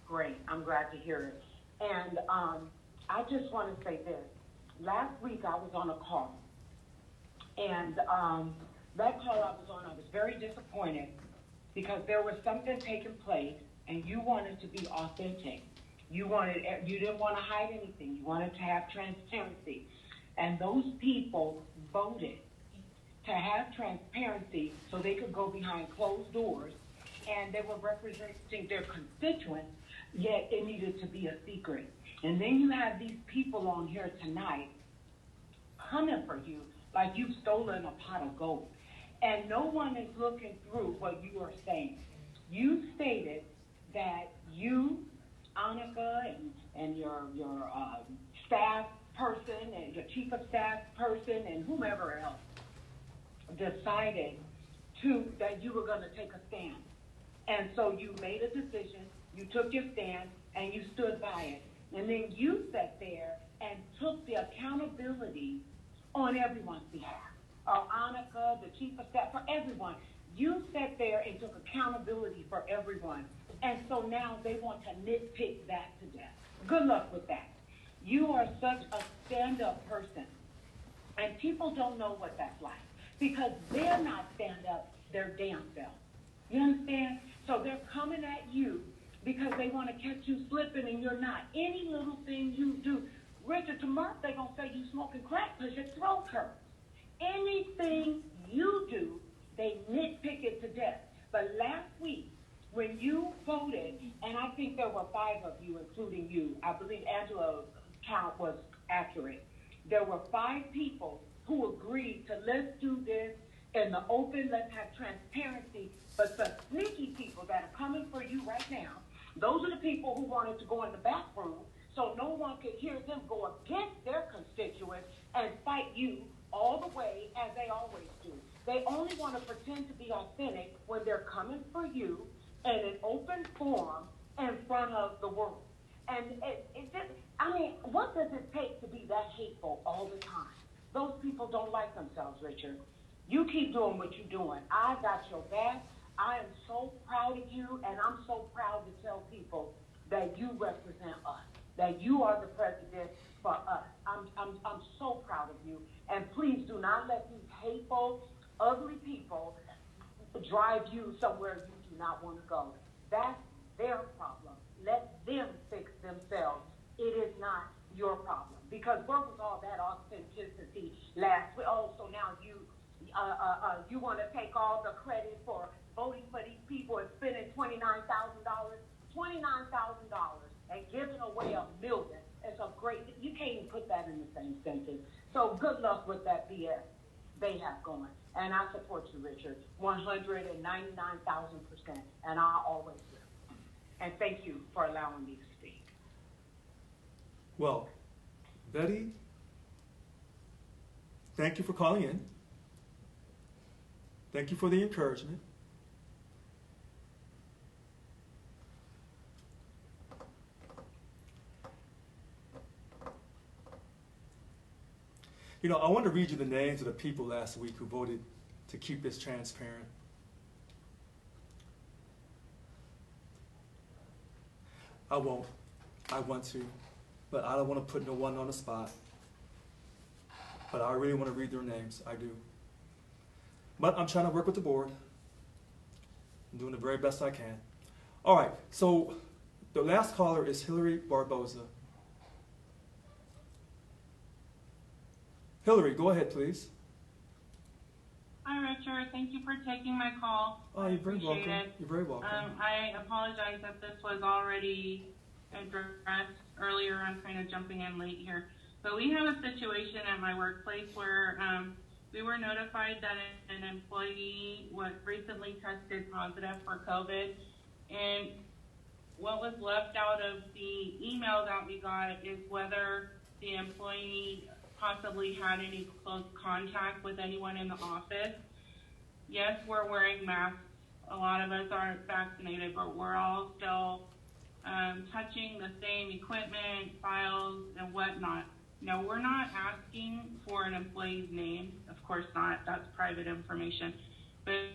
Great. I'm glad to hear it. And I just want to say this. Last week I was on a call. And that call I was on, I was very disappointed because there was something taking place and you wanted to be authentic. You didn't want to hide anything. You wanted to have transparency. And those people voted to have transparency so they could go behind closed doors, and they were representing their constituents, yet it needed to be a secret. And then you have these people on here tonight coming for you like you've stolen a pot of gold. And no one is looking through what you are saying. You stated that you, Annika, and your staff person and your chief of staff person and whomever else decided that you were going to take a stand. And so you made a decision, you took your stand, and you stood by it. And then you sat there and took the accountability on everyone's behalf. Annika, the chief of staff, for everyone. You sat there and took accountability for everyone. And so now they want to nitpick that to death. Good luck with that. You are such a stand-up person. And people don't know what that's like. Because they're not stand-up, they're damn self. You understand? So they're coming at you because they want to catch you slipping and you're not. Any little thing you do. Richard, tomorrow they're going to say you smoking crack because your throat hurts. Anything you do, they nitpick it to death. But last week, when you voted, and I think there were 5 of you, including you, I believe Angela's count was accurate. There were 5 people who agreed to let's do this in the open, let's have transparency. But the sneaky people that are coming for you right now, those are the people who wanted to go in the back room so no one could hear them go against their constituents and fight you all the way as they always do. They only want to pretend to be authentic when they're coming for you in an open forum in front of the world. And what does it take to be that hateful all the time? Those people don't like themselves, Richard. You keep doing what you're doing. I got your back. I am so proud of you, and I'm so proud to tell people that you represent us, that you are the president for us. I'm so proud of you. And please do not let these hateful, ugly people drive you somewhere you do not want to go. That's their problem. Let them fix themselves. It is not your problem. Because where was all that authenticity last week? Oh, so now you want to take all the credit for voting for these people and spending $29,000 and giving away $1 million. It's a great, you can't even put that in the same sentence. So good luck with that BS they have going. And I support you, Richard, 199,000%, and I always will. And thank you for allowing me to speak. Well, Betty, thank you for calling in. Thank you for the encouragement. You know, I want to read you the names of the people last week who voted to keep this transparent. I won't. I want to, but I don't want to put no one on the spot. But I really want to read their names. I do. But I'm trying to work with the board. I'm doing the very best I can. All right, so the last caller is Hillary Barboza. Hillary, go ahead, please. Hi, Richard. Thank you for taking my call. Oh, you're very Appreciate welcome. it. You're very welcome. I apologize that this was already addressed earlier. I'm kind of jumping in late here. But we have a situation at my workplace where we were notified that an employee was recently tested positive for COVID. And what was left out of the email that we got is whether the employee possibly had any close contact with anyone in the office. Yes, we're wearing masks. A lot of us aren't vaccinated, but we're all still touching the same equipment, files, and whatnot. No, we're not asking for an employee's name. Of course not. That's private information. But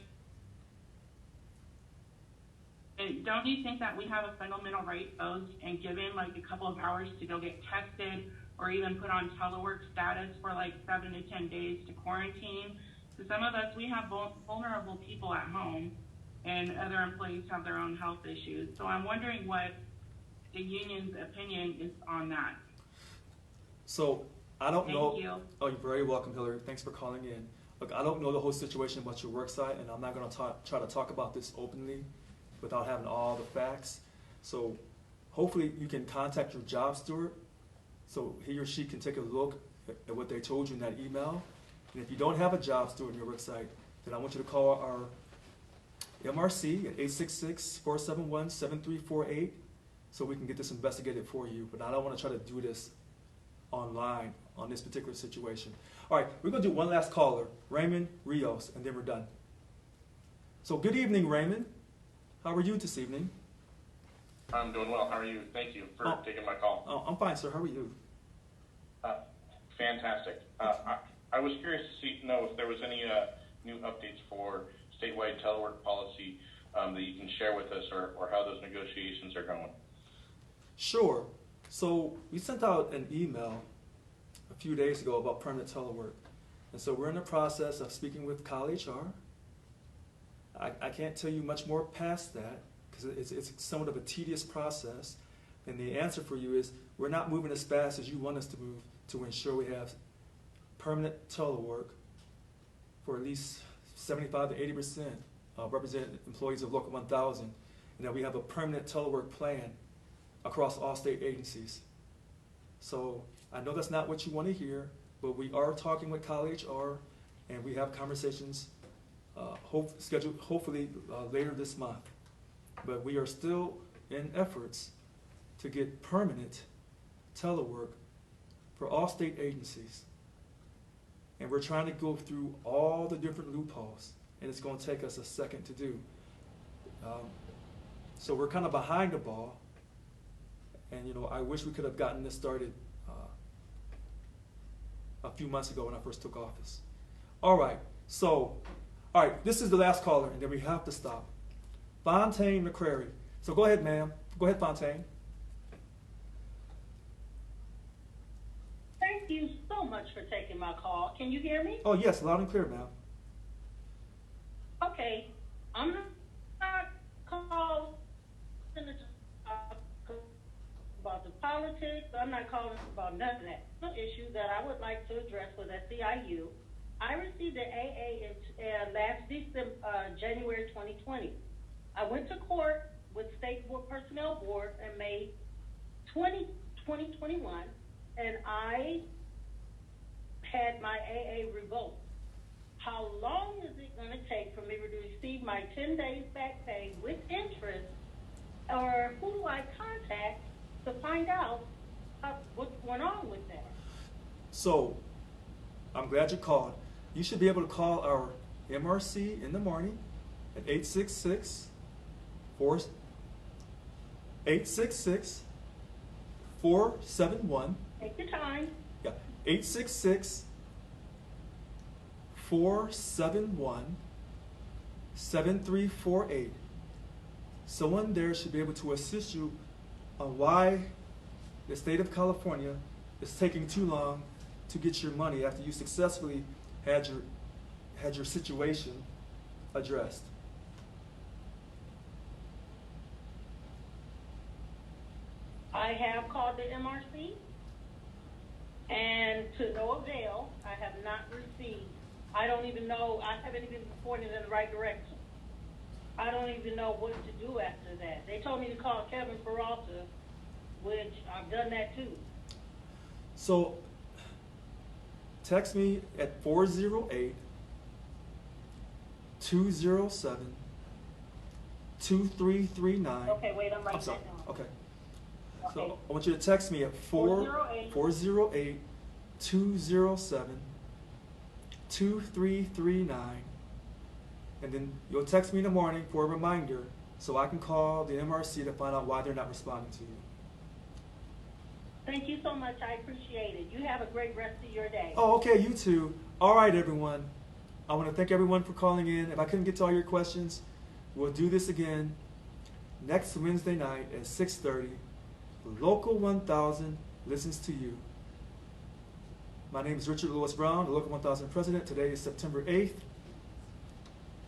don't you think that we have a fundamental right, folks, and given like a couple of hours to go get tested or even put on telework status for like 7 to 10 days to quarantine? So some of us, we have vulnerable people at home, and other employees have their own health issues. So I'm wondering what the union's opinion is on that. So I don't know. Thank you. Oh, you're very welcome, Hillary. Thanks for calling in. Look, I don't know the whole situation about your work site, and I'm not going to try to talk about this openly without having all the facts. So hopefully you can contact your job steward so he or she can take a look at what they told you in that email. And if you don't have a job steward in your work site, then I want you to call our MRC at 866-471-7348 so we can get this investigated for you. But I don't want to try to do this online on this particular situation. All right, we're going to do one last caller, Raymond Rios, and then we're done. So good evening, Raymond. How are you this evening? I'm doing well. How are you? Thank you for taking my call. Oh, I'm fine, sir. How are you? Fantastic. I was curious to know if there was any new updates for statewide telework policy that you can share with us, or how those negotiations are going. Sure. So we sent out an email a few days ago about permanent telework. And so we're in the process of speaking with CalHR. I can't tell you much more past that because it's somewhat of a tedious process. And the answer for you is we're not moving as fast as you want us to move to ensure we have permanent telework for at least 75 to 80% of represented employees of Local 1000, and that we have a permanent telework plan across all state agencies. So I know that's not what you want to hear, but we are talking with CalHR, and we have conversations scheduled hopefully later this month. But we are still in efforts to get permanent telework for all state agencies. And we're trying to go through all the different loopholes, and it's going to take us a second to do. So we're kind of behind the ball, and I wish we could have gotten this started a few months ago when I first took office. All right, this is the last caller, and then we have to stop. Fontaine McCrary. So go ahead, ma'am. Go ahead, Fontaine. Thank you so much for taking my call. Can you hear me? Oh, yes, loud and clear, ma'am. Okay. I'm not calling to talk about the politics. I'm not calling about none of that. No issue that I would like to address with SEIU. I received an AA last December, January 2020. I went to court with State Personnel Board in May 2021, and I had my AA revoked. How long is it going to take for me to receive my 10 days back pay with interest, or who do I contact to find out what's going on with that? So, I'm glad you called. You should be able to call our MRC in the morning at 866-471. Take your time. Yeah, 471-7348. Someone there should be able to assist you on why the state of California is taking too long to get your money after you successfully had your situation addressed. I have called the MRC, and to no avail. I have not received. I don't even know. I haven't even pointed in the right direction. I don't even know what to do after that. They told me to call Kevin Peralta, which I've done that too. So text me at 408-207-2339. Okay, wait, I'm writing I'm sorry. that down. Okay. Okay. So I want you to text me at 408-207-2339. And then you'll text me in the morning for a reminder so I can call the MRC to find out why they're not responding to you. Thank you so much. I appreciate it. You have a great rest of your day. Oh, okay, you too. All right, everyone. I want to thank everyone for calling in. If I couldn't get to all your questions, we'll do this again next Wednesday night at 6:30. Local 1000 listens to you. My name is Richard Lewis Brown, the Local 1000 president. Today is September 8th,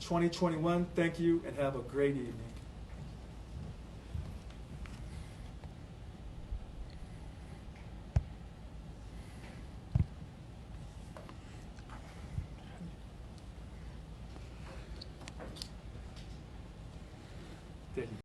2021. Thank you and have a great evening.